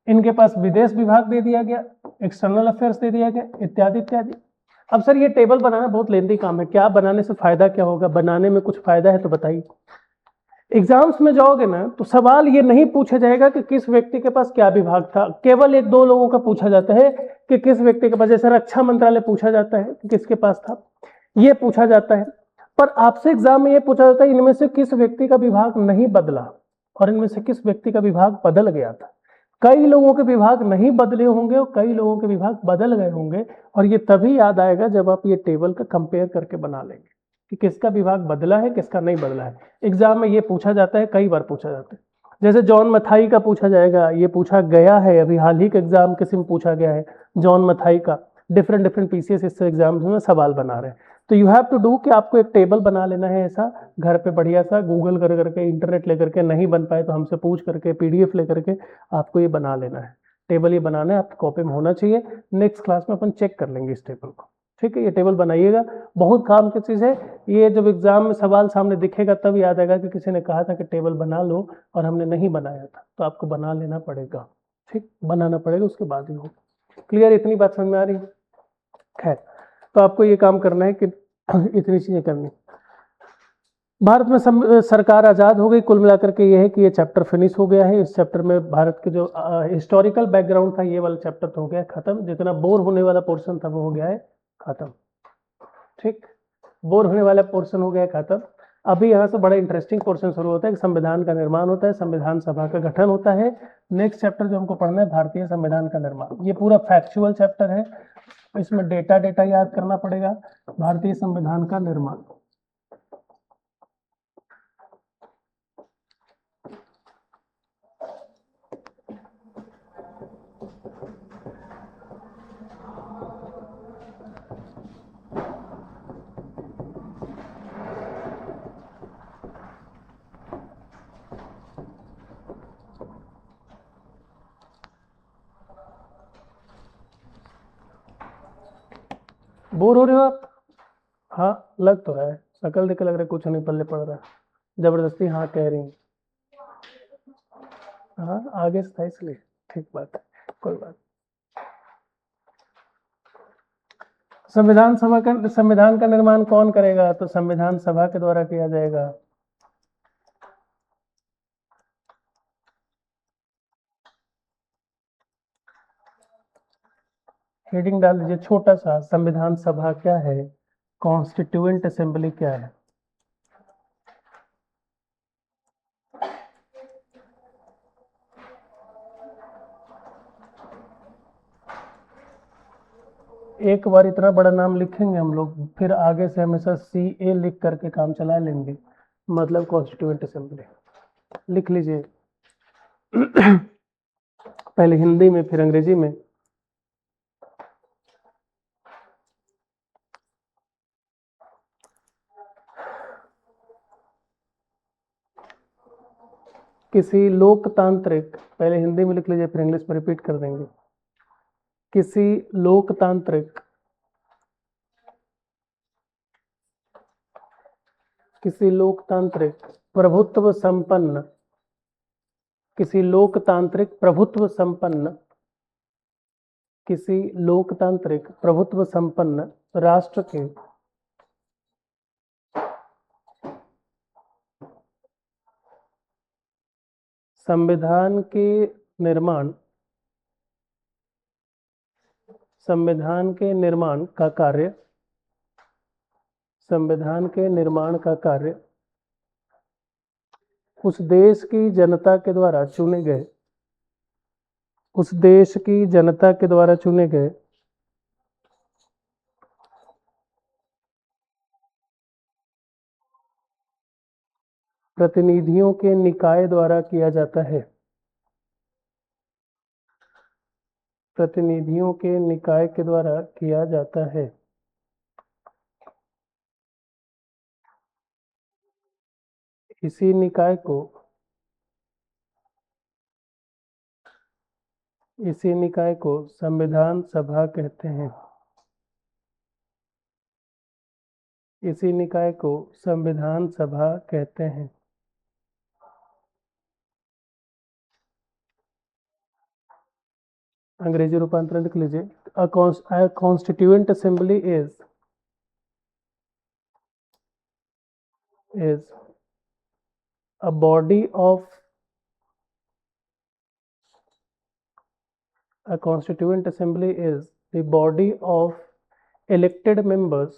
इनके पास विदेश विभाग दे दिया गया, एक्सटर्नल अफेयर्स दे दिया गया, इत्यादि इत्यादि। अब सर ये टेबल बनाना बहुत लेंथी काम है, क्या बनाने से फायदा क्या होगा, बनाने में कुछ फायदा है तो बताइए। एग्जाम्स में जाओगे ना तो सवाल ये नहीं पूछा जाएगा कि किस व्यक्ति के पास क्या विभाग था, केवल एक दो लोगों का पूछा जाता है कि किस व्यक्ति के पास, जैसे रक्षा मंत्रालय पूछा जाता है कि किसके पास था, ये पूछा जाता है। पर आपसे एग्जाम में ये पूछा जाता है इनमें से किस व्यक्ति का विभाग नहीं बदला और इनमें से किस व्यक्ति का विभाग बदल गया था। कई लोगों के विभाग नहीं बदले होंगे और कई लोगों के विभाग बदल गए होंगे, और ये तभी याद आएगा जब आप ये टेबल का कंपेयर करके बना लेंगे कि किसका विभाग बदला है किसका नहीं बदला है। एग्जाम में ये पूछा जाता है, कई बार पूछा जाता है। जैसे जॉन मथाई का पूछा जाएगा, ये पूछा गया है, अभी हाल ही के एग्जाम किसी में पूछा गया है जॉन मथाई का। डिफरेंट पीसीएस इससे एग्जाम में सवाल बना रहे हैं। तो यू हैव टू डू कि आपको एक टेबल बना लेना है ऐसा घर पे बढ़िया सा, गूगल कर करके, इंटरनेट लेकर के, नहीं बन पाए तो हमसे पूछ करके, पीडीएफ लेकर के आपको ये बना लेना है। टेबल ये बनाना है, आपकी कॉपी में होना चाहिए। नेक्स्ट क्लास में अपन चेक कर लेंगे इस टेबल को, ठीक है। ये टेबल बनाइएगा, बहुत काम की चीज़ है ये। जब एग्जाम में सवाल सामने दिखेगा तब याद आएगा कि किसी ने कहा था कि टेबल बना लो और हमने नहीं बनाया था, तो आपको बना लेना पड़ेगा, ठीक, बनाना पड़ेगा, उसके बाद ही हो। क्लियर, इतनी बात समझ में आ रही है। खैर, तो आपको ये काम करना है कि इतनी चीजें करनी। भारत में सरकार आज़ाद हो गई। कुल मिलाकर के ये है कि ये चैप्टर फिनिश हो गया है। इस चैप्टर में भारत के जो हिस्टोरिकल बैकग्राउंड था, ये वाला चैप्टर तो हो गया खत्म। जितना बोर होने वाला पोर्शन था वो हो गया है खत्म, ठीक, बोर होने वाला पोर्शन हो गया खत्म। अभी यहाँ से बड़ा इंटरेस्टिंग पोर्शन शुरू होता है कि संविधान का निर्माण होता है, संविधान सभा का गठन होता है। नेक्स्ट चैप्टर जो हमको पढ़ना है भारतीय संविधान का निर्माण। ये पूरा फैक्चुअल चैप्टर है, इसमें डेटा याद करना पड़ेगा। भारतीय संविधान का निर्माण, बोर हो रहे हो आप? हाँ लग तो रहा है, शक्ल देख के लग रहा है कुछ नहीं पल्ले पड़ रहा है, जबरदस्ती हाँ कह रही हैं। हाँ आगे से था इसलिए, ठीक बात है, कोई बात। संविधान का निर्माण कौन करेगा? तो संविधान सभा के द्वारा किया जाएगा। हेडिंग डाल दीजिए छोटा सा, संविधान सभा क्या है, कॉन्स्टिट्यूएंट असेंबली क्या है। एक बार इतना बड़ा नाम लिखेंगे हम लोग, फिर आगे से हमेशा CA लिख करके काम चला लेंगे, मतलब कॉन्स्टिट्यूएंट असेंबली लिख लीजिए। पहले हिंदी में फिर अंग्रेजी में। किसी लोकतांत्रिक, पहले हिंदी में लिख लीजिए फिर इंग्लिश में रिपीट कर देंगे। किसी लोकतांत्रिक, किसी लोकतांत्रिक प्रभुत्व संपन्न, किसी लोकतांत्रिक प्रभुत्व संपन्न, किसी लोकतांत्रिक प्रभुत्व संपन्न राष्ट्र के संविधान के निर्माण का कार्य उस देश की जनता के द्वारा चुने गए प्रतिनिधियों के निकाय द्वारा किया जाता है। प्रतिनिधियों के निकाय के द्वारा किया जाता है। इसी निकाय को संविधान सभा कहते हैं। इसी निकाय को संविधान सभा कहते हैं। अंग्रेजी रूपांतरण लिख लीजिए। A constituent assembly is a body of the body of elected members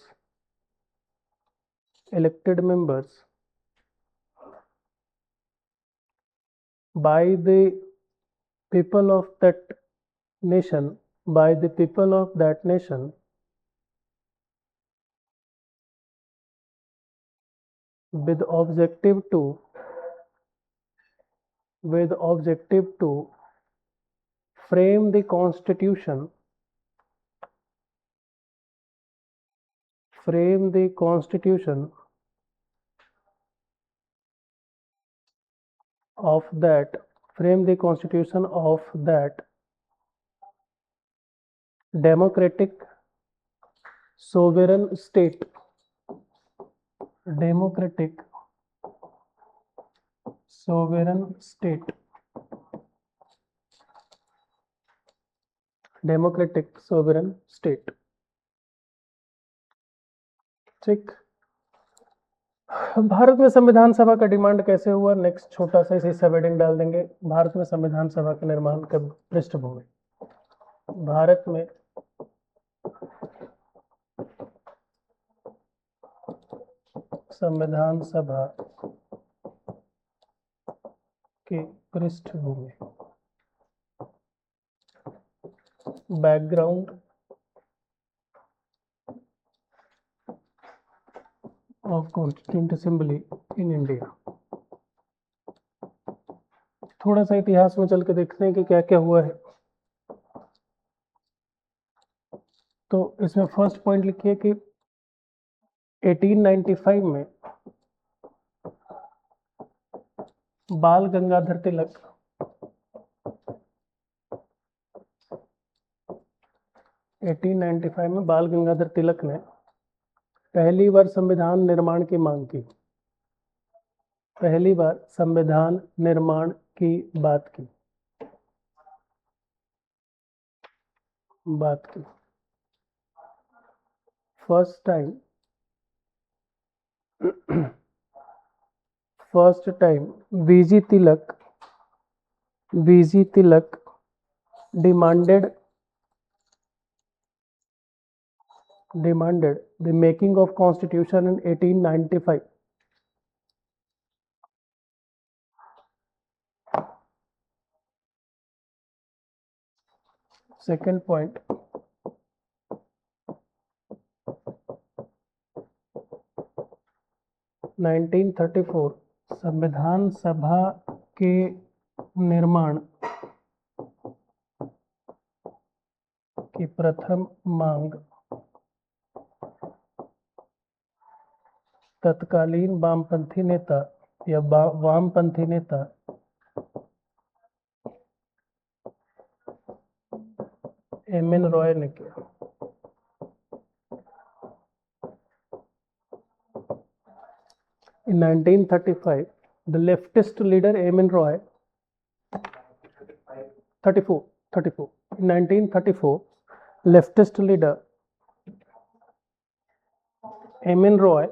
by the people of that nation with objective to frame the constitution of that democratic sovereign state ठीक। भारत में संविधान सभा का डिमांड कैसे हुआ? नेक्स्ट छोटा सा इसे सबहेडिंग डाल देंगे। भारत में संविधान सभा के निर्माण का पृष्ठभूमि। भारत में संविधान सभा की पृष्ठभूमि, background of constituent assembly in India. थोड़ा सा इतिहास में चल के देखते हैं कि क्या क्या हुआ है। तो इसमें फर्स्ट पॉइंट लिखिए कि 1895 में बाल गंगाधर तिलक ने पहली बार संविधान निर्माण की मांग की। पहली बार संविधान निर्माण की बात की। First time VG Tilak demanded the making of constitution in 1895. Second point, संविधान सभा के निर्माण की प्रथम मांग तत्कालीन वामपंथी नेता एम.एन. रॉय ने किया। In 1935, the leftist leader M.N. Roy, 34. In 1934, leftist leader M.N. Roy,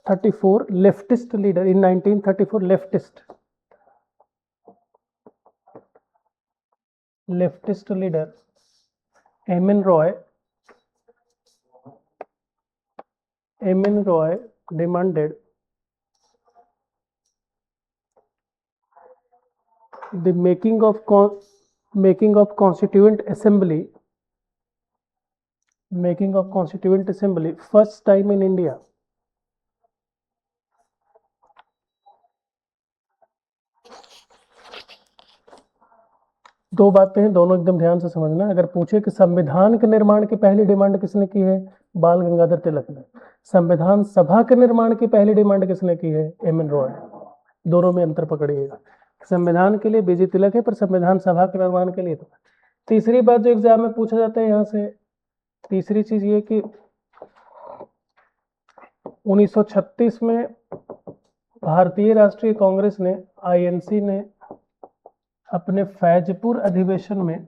34, leftist leader in 1934, leftist leftist leader M N Roy demanded the making of constituent assembly first time in India. दो बातें हैं, दोनों एकदम ध्यान से समझना। अगर पूछे कि संविधान के निर्माण की पहली डिमांड किसने की है, बाल गंगाधर तिलक ने। संविधान सभा के निर्माण की पहली डिमांड किसने की है, एम एन रॉय। दोनों में अंतर पकड़िएगा। संविधान के लिए बीजी तिलक है, पर संविधान सभा के निर्माण के लिए तो। तीसरी बात जो एग्जाम में पूछा जाता है यहाँ से, तीसरी चीज ये कि 1936 में भारतीय राष्ट्रीय कांग्रेस ने, आईएनसी ने, अपने फैजपुर अधिवेशन में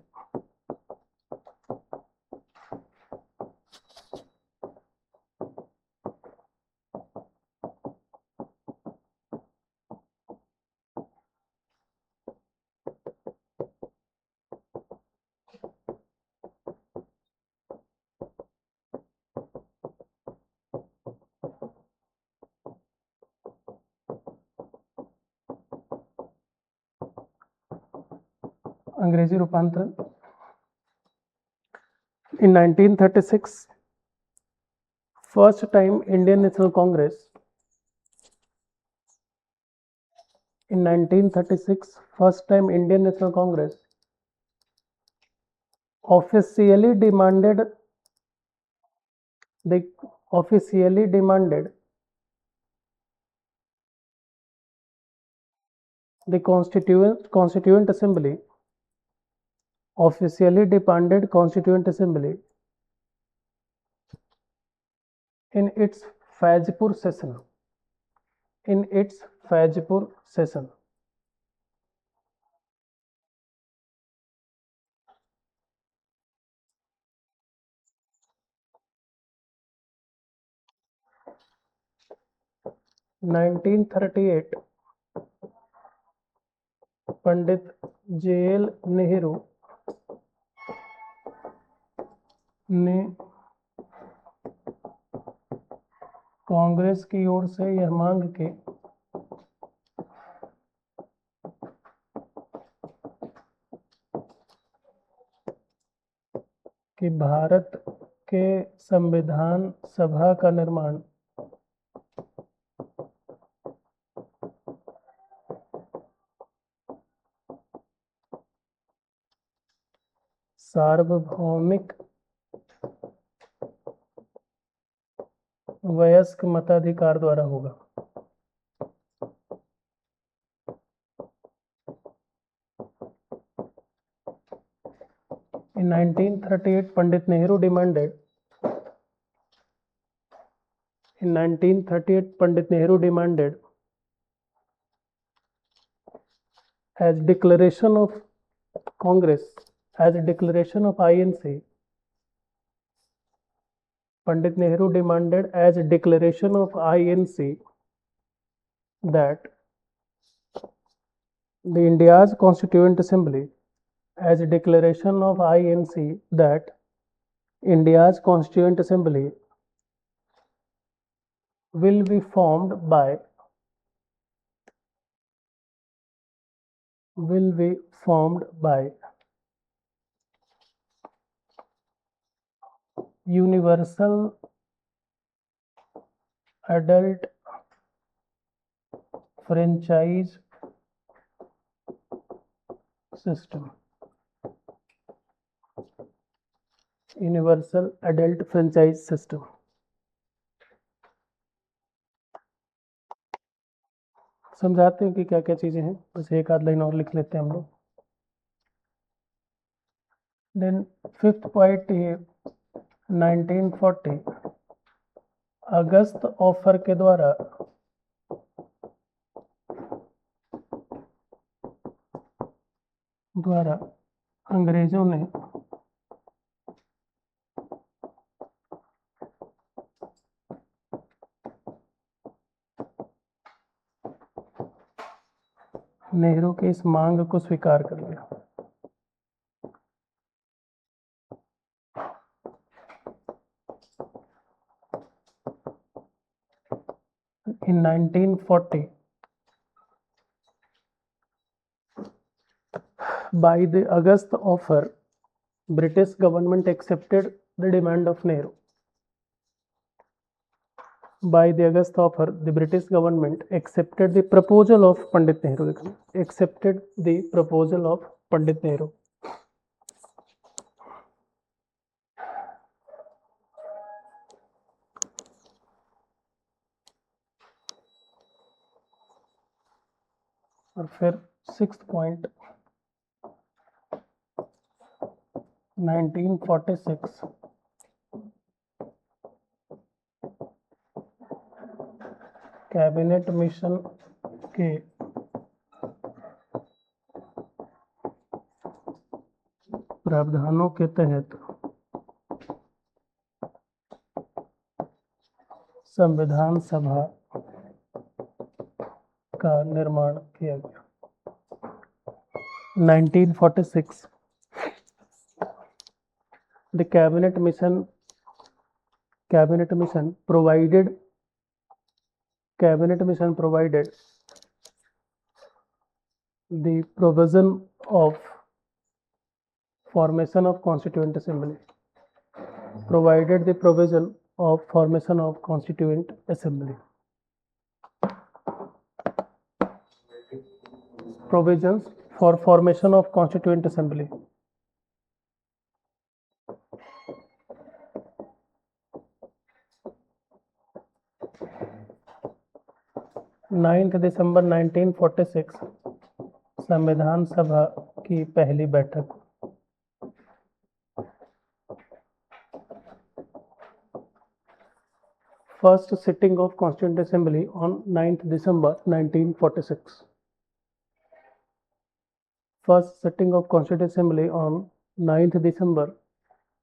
अंग्रेजी रूपांतरण in 1936 first time Indian National Congress officially demanded the Constituent Assembly in its Fazpur session. 1938 Pandit JL Nehru ने कांग्रेस की ओर से यह मांग की कि भारत के संविधान सभा का निर्माण सार्वभौमिक वयस्क मताधिकार द्वारा होगा। In 1938 Pandit Nehru demanded as declaration of Congress, as a declaration of INC, Pandit Nehru demanded as a declaration of INC that the India's Constituent Assembly, as a declaration of INC that India's Constituent Assembly will be formed by universal adult franchise system. Universal adult franchise system. समझाते हैं कि क्या क्या चीजें हैं, बस एक आध लाइन और लिख लेते हैं हम लोग। देन फिफ्थ पॉइंट ये 1940 अगस्त ऑफर के द्वारा अंग्रेजों ने नेहरू की इस मांग को स्वीकार कर लिया। in 1940 by the August offer, British government accepted the demand of Nehru. By the August offer, the British government accepted the proposal of Pandit Nehru. Accepted the proposal of Pandit Nehru. और फिर 6th point 1946 cabinet mission के प्रावधानों के तहत संविधान सभा का निर्माण किया गया। 1946 the cabinet mission provided the provision of formation of constituent assembly. Provided the provision of formation of constituent assembly. Provisions for formation of constituent assembly. Ninth दिसंबर 1946 संविधान सभा की पहली बैठक। First sitting of constituent assembly on 9th December 1946। First sitting of Constituent Assembly on 9th December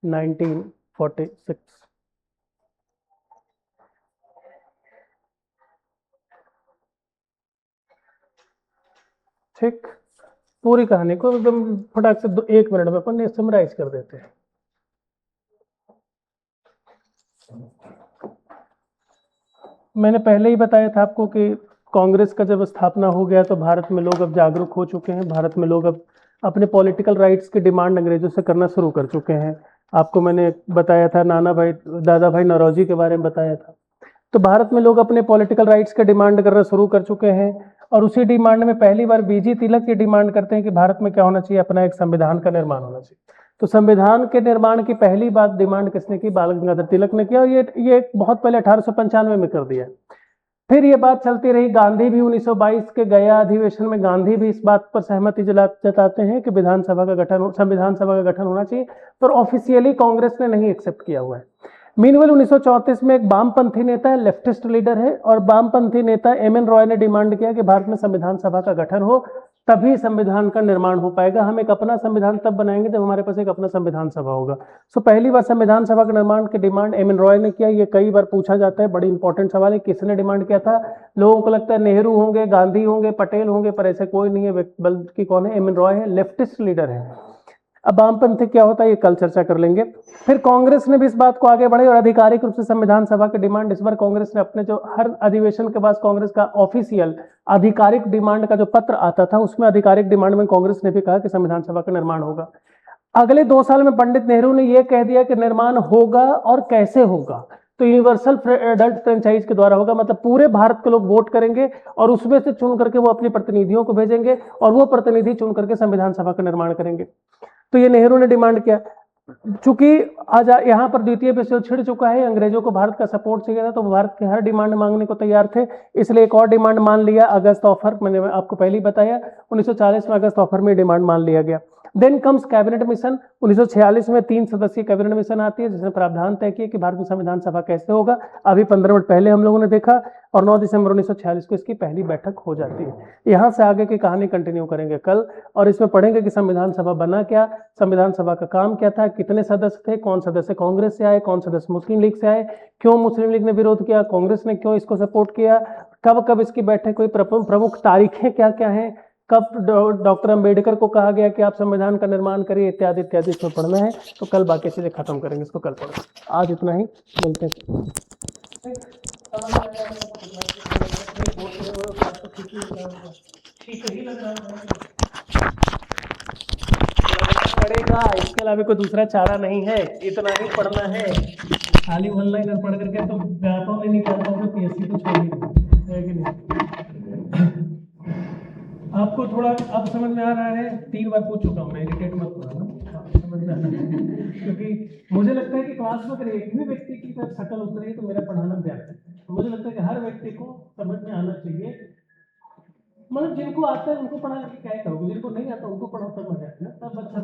1946। ठीक, पूरी कहानी को एकदम फटाक से 1 मिनट में अपन समराइज कर देते हैं। मैंने पहले ही बताया था आपको कि कांग्रेस का जब स्थापना हो गया तो भारत में लोग अब जागरूक हो चुके हैं। भारत में लोग अब अपने पॉलिटिकल राइट्स की डिमांड अंग्रेजों से करना शुरू कर चुके हैं। आपको मैंने बताया था दादा भाई नौरोजी के बारे में बताया था। तो भारत में लोग अपने पॉलिटिकल राइट्स का डिमांड करना शुरू कर चुके हैं और उसी डिमांड में पहली बार बीजी तिलक ये डिमांड करते हैं कि भारत में क्या होना चाहिए, अपना एक संविधान का निर्माण होना चाहिए। तो संविधान के निर्माण की पहली बात डिमांड किसने की? बाल गंगाधर तिलक ने किया और ये बहुत पहले 1895 में कर दिया। फिर ये बात चलती रही। गांधी भी 1922 के गया अधिवेशन में गांधी भी इस बात पर सहमति जताते हैं कि संविधान सभा का गठन होना चाहिए, पर ऑफिशियली कांग्रेस ने नहीं एक्सेप्ट किया हुआ है। मीनवेल 1934 में एक वामपंथी नेता है, लेफ्टिस्ट लीडर है, और वामपंथी नेता एमएन रॉय ने डिमांड किया कि भारत में संविधान सभा का गठन हो, तभी संविधान का निर्माण हो पाएगा। हम एक अपना संविधान तब बनाएंगे जब हमारे पास एक अपना संविधान सभा होगा। सो पहली बार संविधान सभा के निर्माण की डिमांड एमएन रॉय ने किया। ये कई बार पूछा जाता है, बड़ी इंपॉर्टेंट सवाल है, किसने डिमांड किया था? लोगों को लगता है नेहरू होंगे, गांधी होंगे, पटेल होंगे, पर ऐसे कोई नहीं है, बल्कि कौन है? एमएन रॉय है, लेफ्टिस्ट लीडर है। अब वामपंथी क्या होता है ये कल चर्चा कर लेंगे। फिर कांग्रेस ने भी इस बात को आगे बढ़ाई और आधिकारिक रूप से संविधान सभा की डिमांड इस बार कांग्रेस ने अपने जो हर अधिवेशन के बाद कांग्रेस का ऑफिशियल आधिकारिक डिमांड का जो पत्र आता था उसमें आधिकारिक डिमांड में कांग्रेस ने भी कहा कि संविधान सभा का निर्माण होगा। अगले 2 साल में पंडित नेहरू ने यह कह दिया कि निर्माण होगा और कैसे होगा, तो यूनिवर्सल एडल्ट फ्रेंचाइज के द्वारा होगा, मतलब पूरे भारत के लोग वोट करेंगे और उसमें से चुन करके वो अपने प्रतिनिधियों को भेजेंगे और वो प्रतिनिधि चुन करके संविधान सभा का निर्माण करेंगे। तो ये नेहरू ने डिमांड किया। चूंकि आज यहाँ पर द्वितीय विश्व युद्ध छिड़ चुका है, अंग्रेजों को भारत का सपोर्ट चाहिए था, तो भारत के हर डिमांड मांगने को तैयार थे, इसलिए एक और डिमांड मान लिया। अगस्त ऑफर, मैंने आपको पहले ही बताया, 1940 में अगस्त ऑफर में डिमांड मान लिया गया। Then comes cabinet mission. 1946 में 3 सदस्यीय कैबिनेट मिशन आती है जिसने प्रावधान तय किया कि भारत में संविधान सभा कैसे होगा। अभी 15 मिनट पहले हम लोगों ने देखा और 9 दिसंबर 1946 को इसकी पहली बैठक हो जाती है। यहाँ से आगे की कहानी कंटिन्यू करेंगे कल, और इसमें पढ़ेंगे कि संविधान सभा बना क्या, संविधान सभा का काम क्या था, कितने सदस्य थे, कौन सदस्य कांग्रेस से आए, कौन सदस्य मुस्लिम लीग से आए, क्यों मुस्लिम लीग ने विरोध किया, कांग्रेस ने क्यों इसको सपोर्ट किया, कब कब इसकी बैठक हुई, प्रमुख तारीखें क्या क्या हैं, कब डॉक्टर अंबेडकर को कहा गया कि आप संविधान का निर्माण करिए, इत्यादि इत्यादि इसमें पढ़ना है। तो कल बाकी चीजें खत्म करेंगे, इसको कल पढ़ेंगे। आज इतना ही, मिलते हैं। कोर्स में वो बात तो ठीक ही लग रहा होगा, ठीक ही लग रहा होगा। पढ़ेगा, इसके अलावा कोई दूसरा चारा नहीं है, इतना ही पढ़ना है। खाली वन लाइनर पढ़ करके तो व्यापक में नहीं कर पाओगे, पीएससी तो छोड़िए, है कि नहीं? आपको थोड़ा अब समझ में आ रहा है? 3 बार पूछ चुका हूँ मैं, इरिटेट मत करना। हाँ, समझ में आ रहा है, क्योंकि मुझे लगता है कि क्लास में अगर एक भी व्यक्ति की तरफ शक्ल उतरी है तो मेरा पढ़ाना व्यर्थ है। तो मुझे लगता है कि हर व्यक्ति को समझ में आना चाहिए। मतलब जिनको आता है उनको पढ़ाने की क्या करोगे, जिनको नहीं आता उनको पढ़ाओ, तब मजा है ना, तब अच्छा